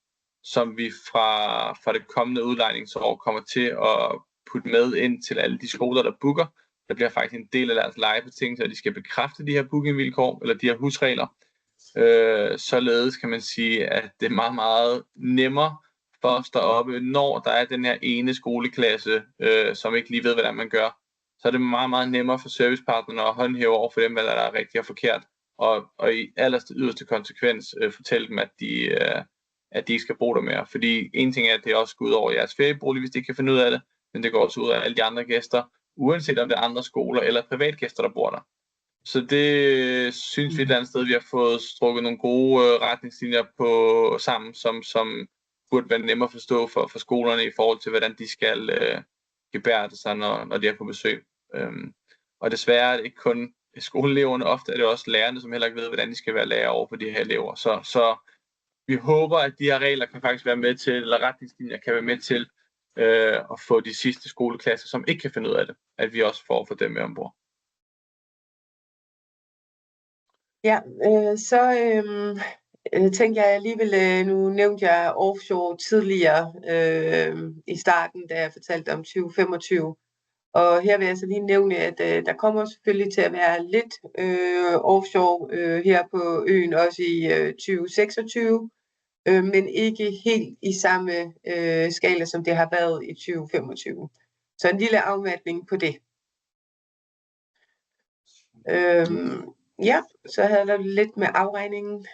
som vi fra det kommende udlejningsår kommer til at putte med ind til alle de skoler, der booker. Der bliver faktisk en del af deres lejebetingelser, at de skal bekræfte de her bookingvilkår, eller de her husregler. Således kan man sige, at det er meget, meget nemmere for os deroppe, når der er den her ene skoleklasse, som ikke lige ved, hvordan man gør. Så er det meget, meget nemmere for servicepartnerne at håndhæve over for dem, hvad der er rigtigt og forkert. Og i allerste yderste konsekvens fortælle dem, at de ikke skal bo der mere. Fordi en ting er, at det også går ud over jeres feriebolig, hvis de ikke kan finde ud af det, men det går også ud af alle de andre gæster, uanset om det er andre skoler eller privatgæster, der bor der. Så det synes vi et eller andet sted, vi har fået strukket nogle gode retningslinjer på sammen, som burde være nemmere at forstå for skolerne i forhold til, hvordan de skal gebærde sig, når de er på besøg. Og desværre er det ikke kun skoleeleverne, ofte er det også lærerne, som heller ikke ved, hvordan de skal være lærer over for de her elever. Så vi håber, at de her regler kan faktisk være med til, eller retningslinjer kan være med til at få de sidste skoleklasser, som ikke kan finde ud af det, at vi også får dem med ombord. Ja, tænker jeg alligevel, nu nævnte jeg offshore tidligere i starten, da jeg fortalte om 2025. Og her vil jeg så lige nævne, at der kommer selvfølgelig til at være lidt offshore her på øen, også i 2026, men ikke helt i samme skala, som det har været i 2025. Så en lille afmatning på det. Ja, så havde der lidt med afregningen.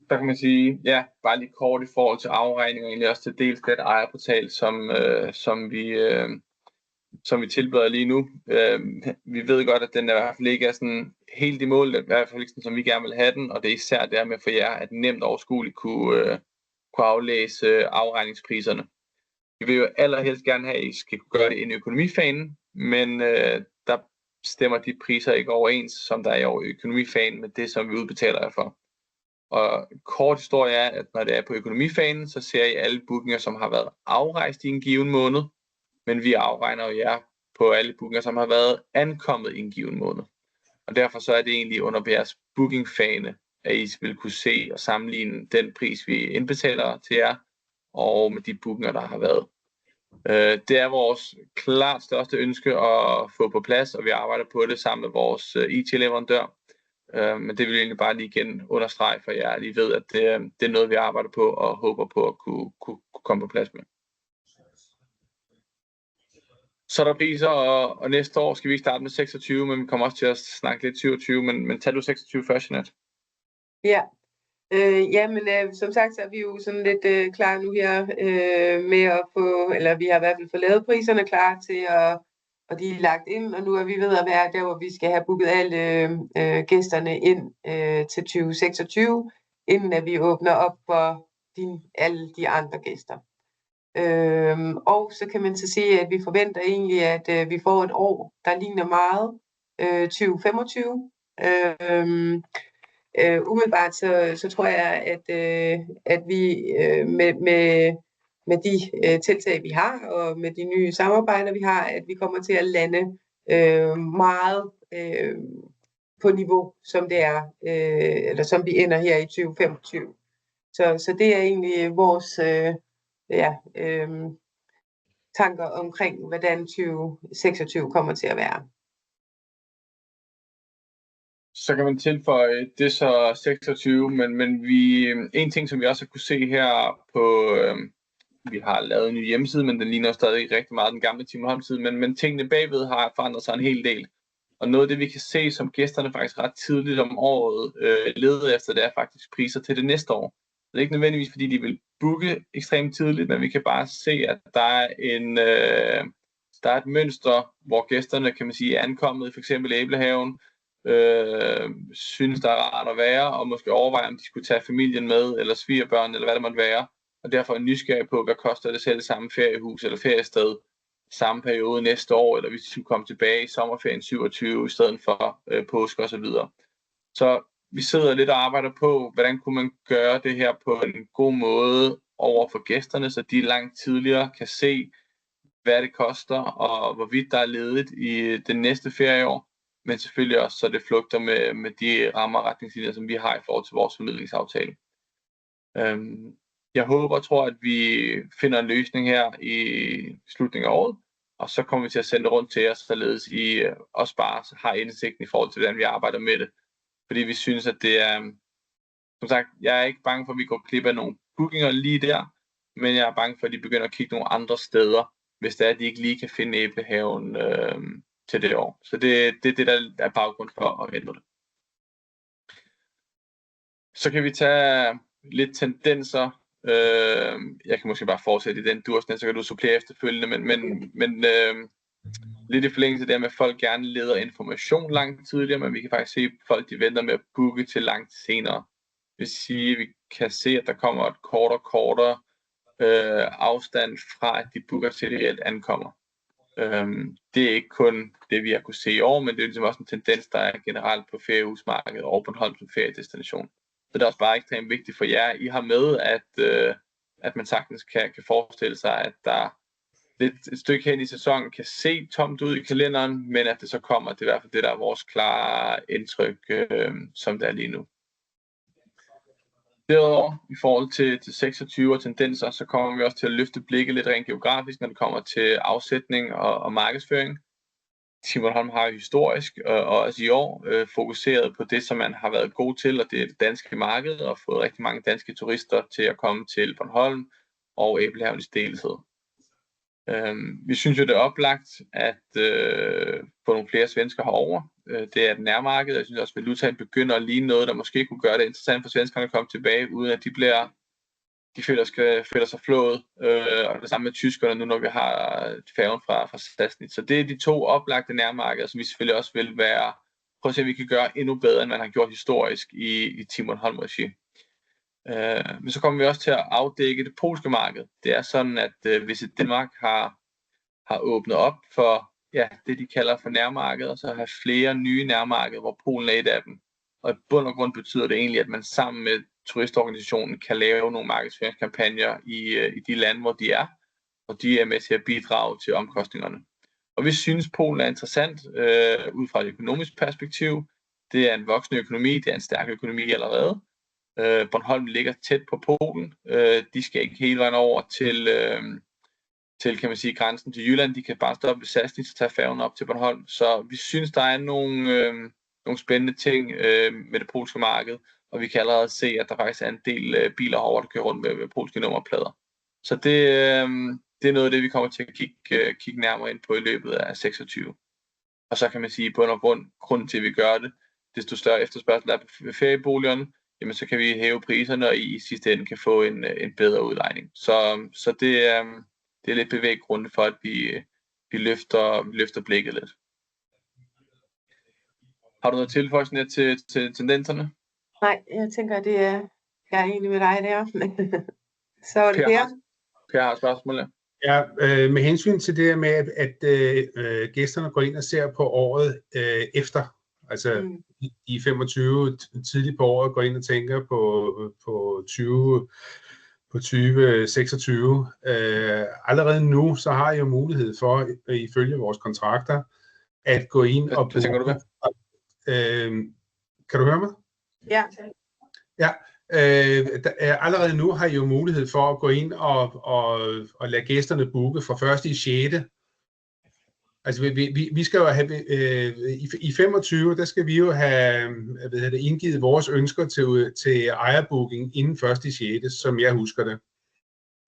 Der kan man sige, ja, bare lige kort i forhold til afregning, og egentlig også til dels den ejerportal, som vi tilbyder lige nu. Vi ved godt, at den i hvert fald ikke er sådan helt i mål, i hvert fald ikke sådan, som vi gerne vil have den, og det er især der med for jer, at nemt overskueligt kunne aflæse afregningspriserne. Vi vil jo allerhelst gerne have, at I skal kunne gøre det ind i økonomifanen, men der stemmer de priser ikke overens, som der er i økonomifanen med det, som vi udbetaler jer for. Og kort historie er, at når det er på økonomifanen, så ser I alle bookinger, som har været afrejst i en given måned, men vi afregner jo jer på alle bookinger, som har været ankommet i en given måned. Og derfor så er det egentlig under jeres bookingfane, at I vil kunne se og sammenligne den pris, vi indbetaler til jer, og med de bookinger, der har været. Det er vores klart største ønske at få på plads, og vi arbejder på det sammen med vores IT-leverandør. Men det vil jeg egentlig bare lige igen understrege for jer, at I ved, at det er noget, vi arbejder på og håber på at kunne komme på plads med. Så er der priser, og næste år skal vi ikke starte med 26, men vi kommer også til at snakke lidt 27, men tag du 26 først, Jeanette. Ja. Men som sagt, så er vi jo sådan lidt klar nu her med at få, eller vi har i hvert fald fået lavet priserne klar til og de er lagt ind, og nu er vi ved at være der, hvor vi skal have booket alle gæsterne ind til 2026, inden at vi åbner op for alle de andre gæster. Og så kan man så sige, at vi forventer egentlig, at vi får et år, der ligner meget 2025. Umiddelbart så tror jeg, at vi med de tiltag, vi har, og med de nye samarbejder, vi har, at vi kommer til at lande meget på niveau, som det er, eller som vi ender her i 2025. Så det er egentlig vores tanker omkring, hvordan 2026 kommer til at være. Så kan man tilføje, det er så 26, men en ting, som vi også har kunne se her på, vi har lavet en ny hjemmeside, men den ligner stadig rigtig meget den gamle Team Holm side, men tingene bagved har forandret sig en hel del. Og noget af det, vi kan se, som gæsterne faktisk ret tidligt om året leder efter, det er faktisk priser til det næste år. Det er ikke nødvendigvis, fordi de vil booke ekstremt tidligt, men vi kan bare se, at der er et mønster, hvor gæsterne, kan man sige, er ankommet i for eksempel Æblehaven, synes, der er rart at være, og måske overveje, om de skulle tage familien med, eller svigerbørn, eller hvad det måtte være, og derfor er nysgerrig på, hvad koster det selv samme feriehus eller feriested samme periode næste år, eller hvis de skulle komme tilbage i sommerferien 27 i stedet for påske osv. Så vi sidder lidt og arbejder på, hvordan kunne man gøre det her på en god måde over for gæsterne, så de langt tidligere kan se, hvad det koster, og hvorvidt der er ledigt i det næste ferieår, men selvfølgelig også, så det flugter med de rammer og retningslinjer, som vi har i forhold til vores formidlingsaftale. Jeg håber og tror, at vi finder en løsning her i slutningen af året, og så kommer vi til at sende det rundt til jer, således I også bare har indsigten i forhold til, hvordan vi arbejder med det. Fordi vi synes, at det er, som sagt, jeg er ikke bange for, at vi går glip af nogle bookinger lige der, men jeg er bange for, at de begynder at kigge nogle andre steder, hvis det er, at de ikke lige kan finde Æblehaven til det år. Så det er det, der er baggrund for at ændre det. Så kan vi tage lidt tendenser. Jeg kan måske bare fortsætte i den dur, så kan du supplere efterfølgende, men lidt i forlængelse der med, at folk gerne leder information langt tidligere, men vi kan faktisk se, at folk de venter med at booke til langt senere. Det vil sige, at vi kan se, at der kommer et kortere afstand fra, at de booker til det reelt ankommer. Det er ikke kun det, vi har kunne se i år, men det er ligesom også en tendens, der er generelt på feriehusmarkedet og Bornholm som feriedestination. Så det er også bare ekstremt vigtigt for jer. I har med, at man sagtens kan forestille sig, at der lidt et stykke hen i sæsonen kan se tomt ud i kalenderen, men at det så kommer, det er i hvert fald det, der er vores klare indtryk, som det er lige nu. Derudover, i forhold til 26 og tendenser, så kommer vi også til at løfte blikket lidt rent geografisk, når det kommer til afsætning og markedsføring. Team Bornholm har historisk og også i år fokuseret på det, som man har været god til, og det er det danske marked, og fået rigtig mange danske turister til at komme til Bornholm og Æbelhaven i særdeleshed. Vi synes jo, det er oplagt at få nogle flere svensker herover. Det er et nærmarked. Jeg synes også, at valutaen begynder at ligne noget, der måske kunne gøre det interessant for svenskerne at komme tilbage, uden at de føler sig flået. Og det samme med tyskerne nu, når vi har færgen fra Sassnitz. Så det er de to oplagte nærmarkeder, som vi selvfølgelig også vil prøve at se, om vi kan gøre endnu bedre, end man har gjort historisk i Team Bornholm-regi. Men så kommer vi også til at afdække det polske marked. Det er sådan, at hvis Danmark har åbnet op for det, de kalder for nærmarkeder, så har flere nye nærmarkeder, hvor Polen er et af dem. Og i bund og grund betyder det egentlig, at man sammen med turistorganisationen kan lave nogle markedsføringskampagner i de lande, hvor de er, og de er med til at bidrage til omkostningerne. Og vi synes, Polen er interessant ud fra et økonomisk perspektiv. Det er en voksende økonomi, det er en stærk økonomi allerede. Bornholm ligger tæt på Polen. De skal ikke hele vejen over til kan man sige, grænsen til Jylland. De kan bare stoppe ved Sassnitz og tage færgen op til Bornholm. Så vi synes, der er nogle spændende ting med det polske marked, og vi kan allerede se, at der faktisk er en del biler herovre, der kører rundt med polske nummerplader. Så det er noget af det, vi kommer til at kigge nærmere ind på i løbet af 26. Og så kan man sige, på grund til, at vi gør det, desto større efterspørgsel der er på ferieboligerne, jamen så kan vi hæve priserne, og i sidste ende kan få en bedre udlejning. Så det er lidt bevæggrunde for, at vi løfter blikket lidt. Har du noget tilføjelse til tendenserne? Nej, jeg tænker, at jeg er enig med dig der. Så er det Per. Per har et spørgsmål, ja. Ja, med hensyn til det med, at gæsterne går ind og ser på året efter, altså i 25 tidligt på året går ind og tænker på 2026. Allerede nu, så har I jo mulighed for, ifølge vores kontrakter, at gå ind og... Hvad tænker du med? Kan du høre mig? Ja. Ja. Allerede nu har I jo mulighed for at gå ind og lade gæsterne booke fra 1. i 6. Altså vi skal jo have i 25, der skal vi jo have indgivet vores ønsker til ejerbooking inden 1. i 6, som jeg husker det.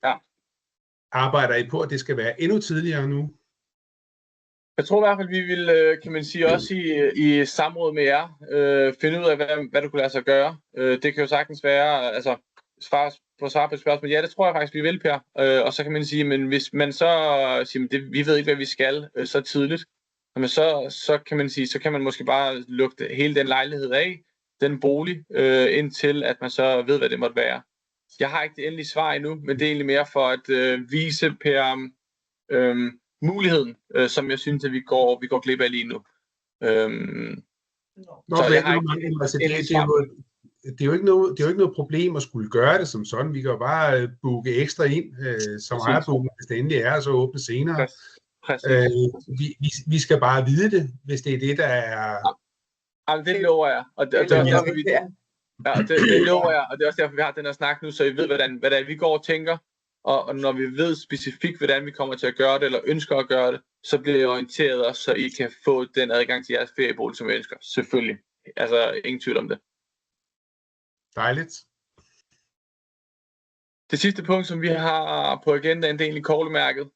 Ja. Arbejder I på, at det skal være endnu tidligere nu? Jeg tror i hvert fald, vi vil, kan man sige, også i samråd med jer, finde ud af, hvad du kunne lade sig gøre. Det kan jo sagtens være, altså, for at svare på et spørgsmål, ja, det tror jeg faktisk, vi vil, Per. Og så kan man sige, men hvis man så siger, vi ved ikke, hvad vi skal så tidligt, men så kan man sige, så kan man måske bare lukke hele den lejlighed af, den bolig, indtil at man så ved, hvad det måtte være. Jeg har ikke det endelige svar endnu, men det er egentlig mere for at vise Per muligheden, som jeg synes, at vi går glip af lige nu. Det er jo ikke noget problem at skulle gøre det som sådan. Vi kan jo bare booke ekstra ind, som ejerbooking, hvis det endelig er, og så åbne senere. Vi skal bare vide det, hvis det er det, der er... Ja, det lover jeg. Og det lover jeg, og det er også derfor, vi har den her snak nu, så I ved, hvad det er, vi går og tænker. Og når vi ved specifikt, hvordan vi kommer til at gøre det, eller ønsker at gøre det, så bliver I orienteret også, så I kan få den adgang til jeres feriebolig, som I ønsker. Selvfølgelig. Altså, ingen tvivl om det. Dejligt. Det sidste punkt, som vi har på agendaen, det er egentlig koglemærket.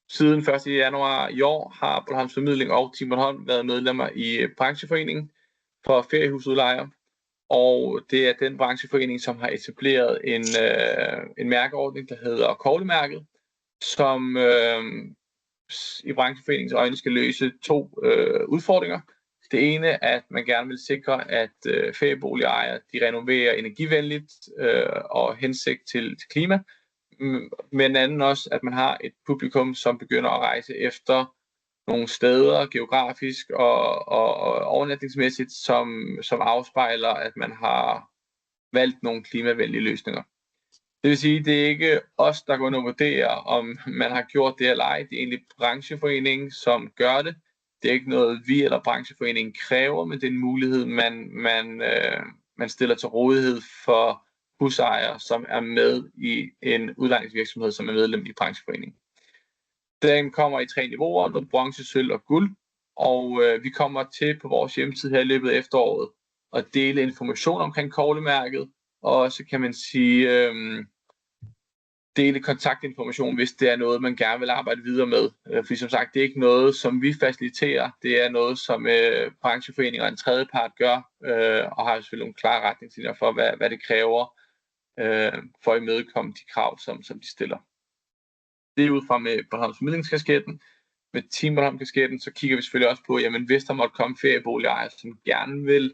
Siden 1. januar i år har Bornholms Formidling og Team Bornholm været medlemmer i brancheforeningen for feriehusudlejere. Og det er den brancheforening, som har etableret en mærkeordning, der hedder koglemærket, som i brancheforeningens øjne skal løse 2 udfordringer. Det ene er, at man gerne vil sikre, at ferieboligejere de renoverer energivenligt og hensigt til klima. Men anden også, at man har et publikum, som begynder at rejse efter nogle steder geografisk og overnatningsmæssigt, som afspejler, at man har valgt nogle klimavenlige løsninger. Det vil sige, det er ikke os, der går ind og vurderer, om man har gjort det eller ej. Det er egentlig brancheforeningen, som gør det. Det er ikke noget, vi eller brancheforeningen kræver, men det er en mulighed, man stiller til rådighed for husejere, som er med i en udlejningsvirksomhed, som er medlem i brancheforeningen. Den kommer i 3 niveauer, bronze, sølv og guld, og vi kommer til på vores hjemmeside her i løbet af efteråret at dele information omkring koglemærket, og så kan man sige dele kontaktinformation, hvis det er noget, man gerne vil arbejde videre med. Fordi som sagt, det er ikke noget, som vi faciliterer. Det er noget, som brancheforeninger og en tredjepart gør, og har selvfølgelig nogle klare retningslinjer for, hvad det kræver for at imødekomme de krav, som de stiller. Det er ud fra med Bornholms formidlingskasketten. Med Team Bornholm-kasketten, så kigger vi selvfølgelig også på, jamen hvis der måtte komme ferieboligejere, som gerne vil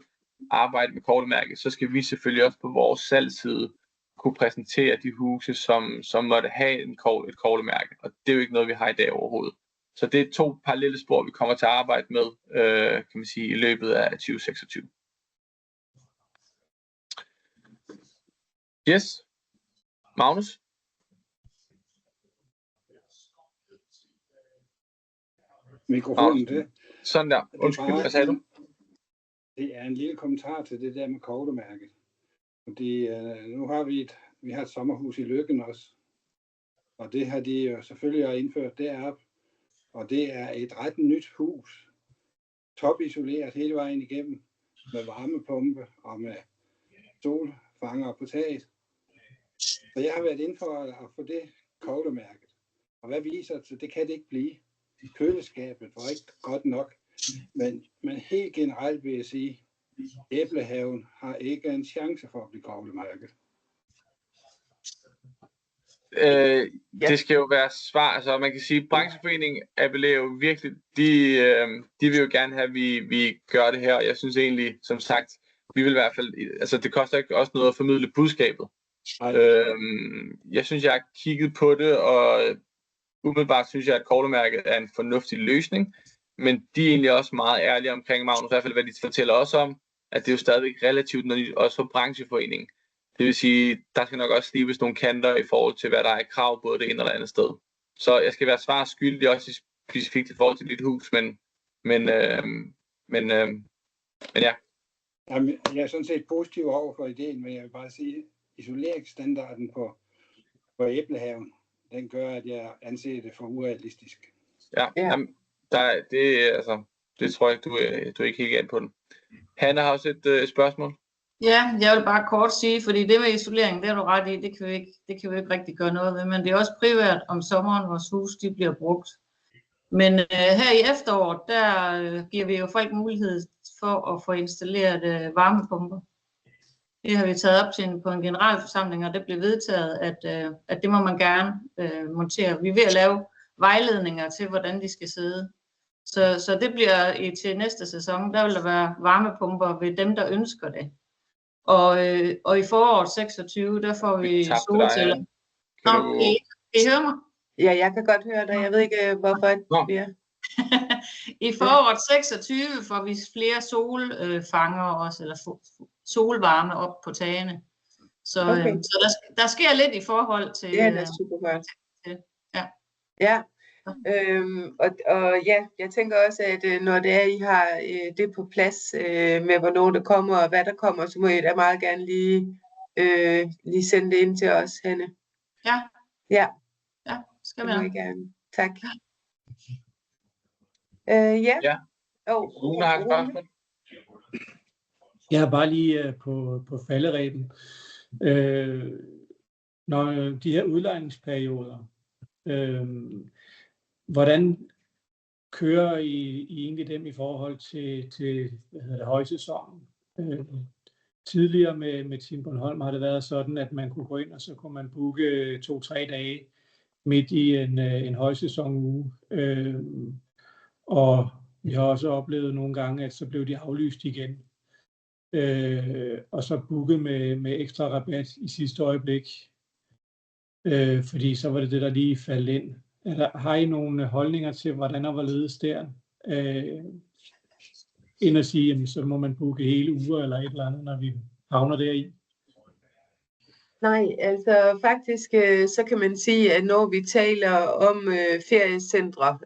arbejde med koglemærket, så skal vi selvfølgelig også på vores salgsside kunne præsentere de huse, som måtte have et koglemærke. Og det er jo ikke noget, vi har i dag overhovedet. Så det er 2 parallelle spor, vi kommer til at arbejde med, kan man sige, i løbet af 2026. Yes. Magnus? Mikrofonen til. Sådan der. Undskyld, hvad sagde du? Det er en lille kommentar til det der med koglemærket. Fordi nu har vi et sommerhus i Løkken også. Og det har de jo selvfølgelig indført deroppe. Og det er et ret nyt hus. Topisoleret hele vejen igennem. Med varmepumpe og med solfanger på taget. Så jeg har været inde for at få det koglemærket. Og hvad viser det? Det kan det ikke blive. Køleskabet var ikke godt nok. Men helt generelt vil jeg sige, Æblehaven har ikke en chance for at blive koglemærket. Det skal jo være svar. Altså man kan sige, at brancheforeningen appellerer jo virkelig, de vil jo gerne have, at vi gør det her. Og jeg synes egentlig, som sagt, vi vil i hvert fald, altså det koster ikke også noget at formidle budskabet. Jeg synes, jeg har kigget på det, og umiddelbart synes jeg, at koglemærket er en fornuftig løsning. Men de er egentlig også meget ærlige omkring, Magnus, i hvert fald hvad de fortæller os om, at det er jo stadigvæk relativt nyt, også for brancheforeningen. Det vil sige, der skal nok også slibes nogle kanter i forhold til, hvad der er krav på det ene eller andet sted. Så jeg skal være svarskyldig også specifikt i forhold til dit hus, men ja. Jamen, jeg er sådan set positiv over for ideen, men jeg vil bare sige, isoleringsstandarden på Æblehaven, den gør, at jeg anser det for urealistisk. Ja. Jamen, det tror jeg, du er ikke helt galt på den. Hanna har også et spørgsmål. Ja, jeg vil bare kort sige, fordi det med isolering, det er du ret i, det kan vi ikke rigtig gøre noget ved, men det er også privat om sommeren, vores hus de bliver brugt. Men her i efteråret, der giver vi jo folk mulighed for at få installeret varmepumper. Det har vi taget op til på en generalforsamling, og det blev vedtaget, at det må man gerne montere. Vi er ved at lave vejledninger til, hvordan de skal sidde. Så det bliver til næste sæson, der vil der være varmepumper ved dem, der ønsker det. Og i foråret 26, der får vi solceller. Kan I høre mig? Ja, jeg kan godt høre dig. Jeg ved ikke, hvorfor det er. I foråret 26 får vi flere solfanger også, eller solvarme op på tagene. Så der sker lidt i forhold til... Det er super godt. Ja. Og ja, jeg tænker også, at når det er, I har det på plads med, hvornår det kommer og hvad der kommer, så må I da meget gerne lige sende det ind til os, Hanne. Ja, skal vi det må I gerne. Tak. Ja. Rune har et spørgsmål. Jeg er bare lige på falderæben. Når de her udlejningsperioder, hvordan kører I egentlig dem i forhold til højsæsonen? Tidligere med Team Bornholm har det været sådan, at man kunne gå ind, og så kunne man booke 2-3 dage midt i en højsæsonuge. Og vi har også oplevet nogle gange, at så blev de aflyst igen. Og så booket med ekstra rabat i sidste øjeblik. Fordi så var det der lige faldt ind. Har I nogle holdninger til, hvordan der var ledes der? End at sige, jamen, så må man booke hele uger eller et eller andet, når vi havner deri? Nej, altså faktisk så kan man sige, at når vi taler om feriecentre,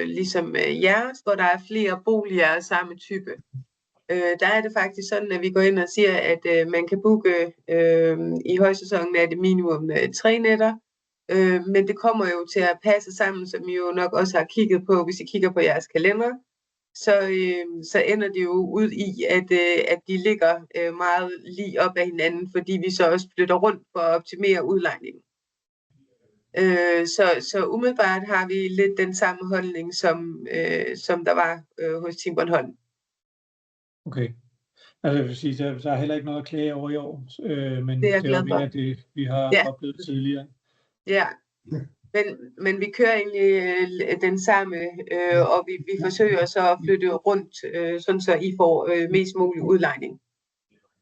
ligesom jeres, hvor der er flere boliger af samme type, der er det faktisk sådan, at vi går ind og siger, at man kan booke i højsæsonen er det minimum 3 nætter, men det kommer jo til at passe sammen, som I jo nok også har kigget på, hvis I kigger på jeres kalender. Så ender det jo ud i, at de ligger meget lige op ad hinanden, fordi vi så også flytter rundt for at optimere udlejningen. Så umiddelbart har vi lidt den samme holdning, som der var hos Team Bornholm. Okay. Altså jeg vil sige, der er heller ikke noget at klage over i år, men det er jo mere det, vi har oplevet tidligere. Ja. Men vi kører egentlig den samme, og vi forsøger så at flytte rundt, sådan så I får mest mulig udlejning.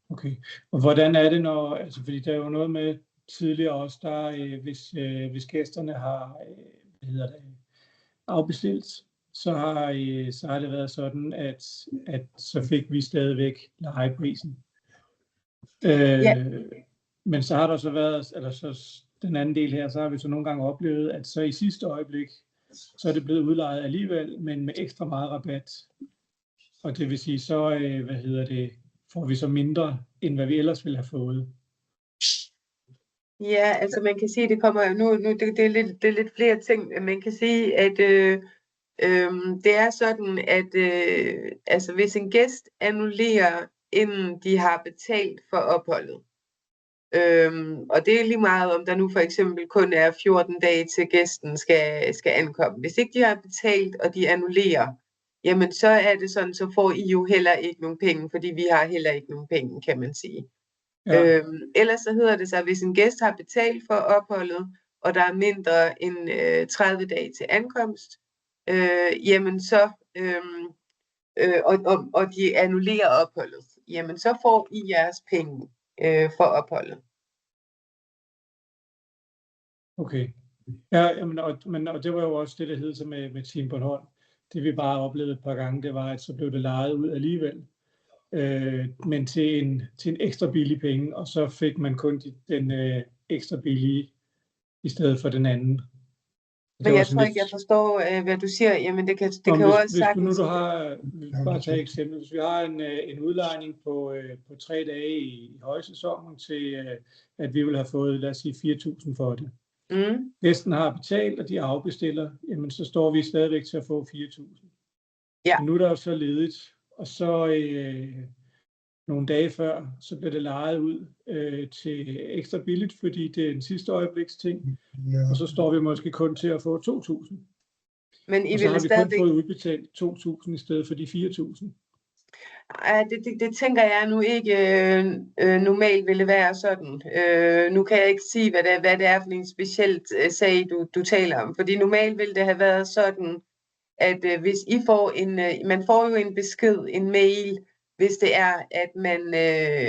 Okay, og hvordan er det, når, altså fordi der er jo noget med tidligere også, der hvis gæsterne har, afbestilt, så har det været sådan, at så fik vi stadigvæk lejeprisen. Men så har der så været, eller så den anden del her, så har vi så nogle gange oplevet, at så i sidste øjeblik, så er det blevet udlejet alligevel, men med ekstra meget rabat. Og det vil sige, så får vi så mindre, end hvad vi ellers ville have fået. Ja, altså man kan sige, det kommer jo nu det er lidt flere ting. Man kan sige, at det er sådan, at altså hvis en gæst annullerer, inden de har betalt for opholdet, og det er lige meget, om der nu for eksempel kun er 14 dage til gæsten skal ankomme. Hvis ikke de har betalt, og de annullerer, jamen så er det sådan, så får I jo heller ikke nogen penge, fordi vi har heller ikke nogen penge, kan man sige. Ja. Ellers så hedder det så, at hvis en gæst har betalt for opholdet, og der er mindre end 30 dage til ankomst, jamen så, og de annullerer opholdet, jamen så får I jeres penge for opholdet. Okay. Ja, jamen, og det var jo også det, der hed sig med Team Bornholm. Det vi bare oplevede et par gange, det var, at så blev det lejet ud alligevel. Men til en ekstra billig penge, og så fik man kun den ekstra billige i stedet for den anden. Men jeg tror ikke, jeg forstår, hvad du siger. Jamen det kan jo også sagtens... Bare tage et eksempel. Hvis vi har en udlejning på 3 dage i højsæsonen til, at vi vil have fået, lad os sige, 4.000 for det. Gæsten har betalt, og de afbestiller, jamen så står vi stadigvæk til at få 4.000. Ja. Nu er der jo så ledigt, og så nogle dage før, så bliver det lejet ud til ekstra billigt, fordi det er en sidste øjebliks ting, og så står vi måske kun til at få 2.000. Men I og så har vi kun fået udbetalt 2.000 i stedet for de 4.000. Det tænker jeg nu ikke normalt ville være sådan. Nu kan jeg ikke sige, hvad det er for en specielt sag, du taler om. Fordi normalt ville det have været sådan, at hvis I får man får jo en besked, en mail, hvis det er, at man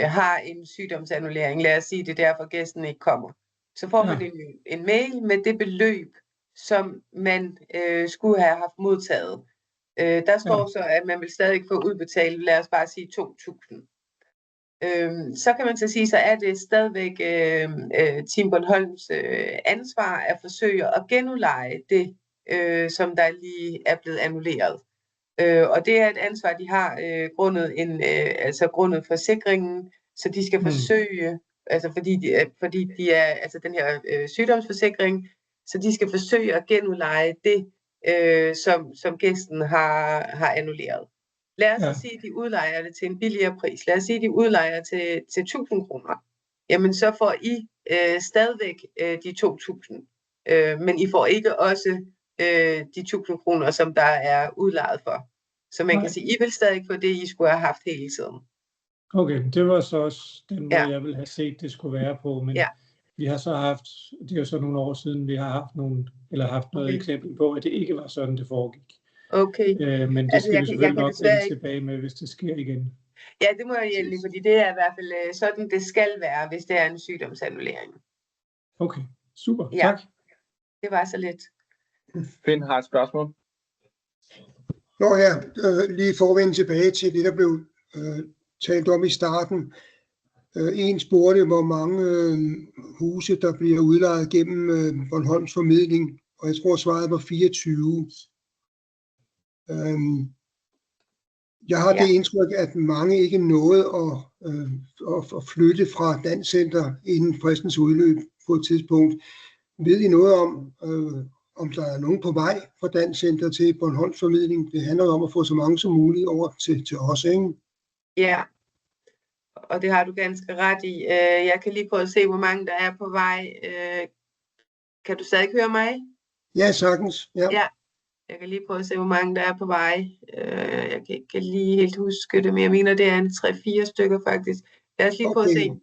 har en sygdomsannullering. Lad os sige, det er derfor gæsten ikke kommer. Så får man en mail med det beløb, som man skulle have haft modtaget. Der står så, at man vil stadig få udbetalt, lad os bare sige 2.000. Så kan man så sige, så er det stadigvæk Team Bornholms ansvar at forsøge at genudleje det, som der lige er blevet annulleret. Og det er et ansvar, de har grundet forsikringen, så de skal forsøge, altså fordi de er altså den her sygdomsforsikring, så de skal forsøge at genudleje det, som gæsten har annulleret. Lad os sige, at de udlejer det til en billigere pris. Lad os sige, at de udlejer til 1.000 kroner. Jamen så får I stadigvæk de 2.000. Men I får ikke også de 1.000 kroner, som der er udlejet for. Så man kan sige, I vil stadig få det, I skulle have haft hele tiden. Okay, det var så også den måde, jeg ville have set, det skulle være på. Men Vi har så haft, det er jo så nogle år siden, vi har haft noget eksempel på, at det ikke var sådan, det foregik. Okay. Men det skal vi selvfølgelig nok vende tilbage med, hvis det sker igen. Ja, det må jeg endelig, fordi det er i hvert fald sådan, det skal være, hvis det er en sygdomsannullering. Okay, super. Ja. Tak. Det var så lidt. Finn har et spørgsmål. Nå ja, lige for at vende tilbage til det, der blev talt om i starten. En spurgte, hvor mange huse, der bliver udlejet gennem Bornholms Formidling, og jeg tror, svaret var 24. Jeg har det indtryk, at mange ikke nåede at flytte fra Danscenter inden fristens udløb på et tidspunkt. Ved I noget om der er nogen på vej fra Danscenter til Bornholms Formidling? Det handler om at få så mange som muligt over til os, ikke? Ja, og det har du ganske ret i. Jeg kan lige prøve at se, hvor mange der er på vej. Kan du stadig høre mig? Ja, sagtens. Ja. Jeg kan lige prøve at se, hvor mange der er på vej. Jeg kan ikke lige helt huske det, men jeg mener, det er en 3-4 stykker faktisk. Lad os lige prøve at se.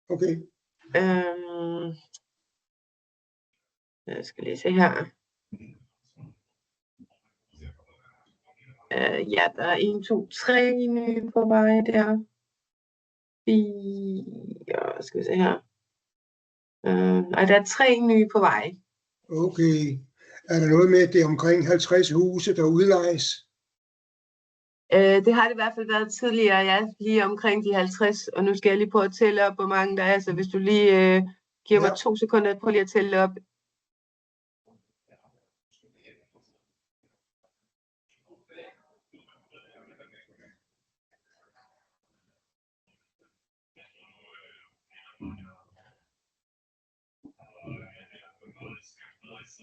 Okay. Jeg skal lige se her. Ja, der er 1, 2, 3 nye på vej der. 4, skal vi se her. Nej, der er 3 nye på vej. Okay. Er der noget med, at det er omkring 50 huse, der udlejes? Det har det i hvert fald været tidligere, ja, lige omkring de 50, og nu skal jeg lige prøve at tælle op, hvor mange der er, så hvis du lige giver mig 2 sekunder, prøv lige at tælle op.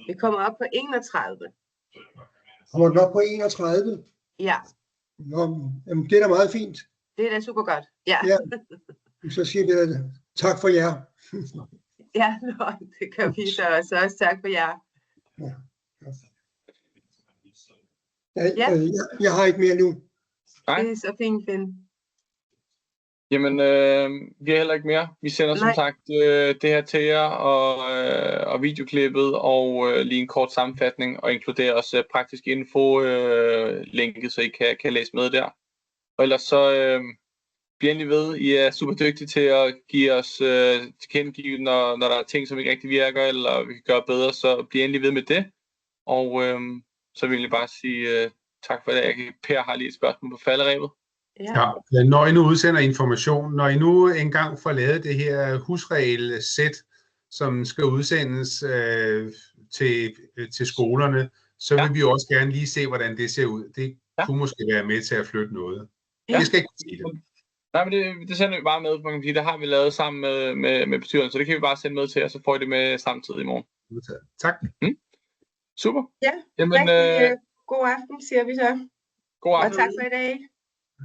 Vi kommer op på 31. Kommer den op på 31? Ja. Nå, jamen, det er da meget fint. Det er da super godt. Ja. Så siger vi da tak for jer. Ja, det kan vi så også. Tak for jer. Jeg har ikke mere nu. Nej. Det er så fint, Finn. Jamen, vi har heller ikke mere. Vi sender som sagt det her til jer, og videoklippet, og lige en kort sammenfatning, og inkluderer også praktisk info, linket, så I kan læse med der. Og ellers så bliv endelig ved. I er super dygtige til at give os tilkendegive, når der er ting, som ikke rigtig virker, eller vi kan gøre bedre, så bliv endelig ved med det. Og så vil jeg bare sige tak for det. Per har lige et spørgsmål på falderebet. Ja, når I nu udsender information, når I nu engang får lavet det her husregelsæt, som skal udsendes til skolerne, så vil vi også gerne lige se, hvordan det ser ud. Det kunne måske være med til at flytte noget. Det skal ikke sige det. Nej, men det sender vi bare med, man kan sige. Det har vi lavet sammen med bestyrelsen, så det kan vi bare sende med til, og så får I det med samtidig i morgen. Tak. Super. Ja, jamen, rigtig god aften, siger vi så. God aften. Og tak for i dag.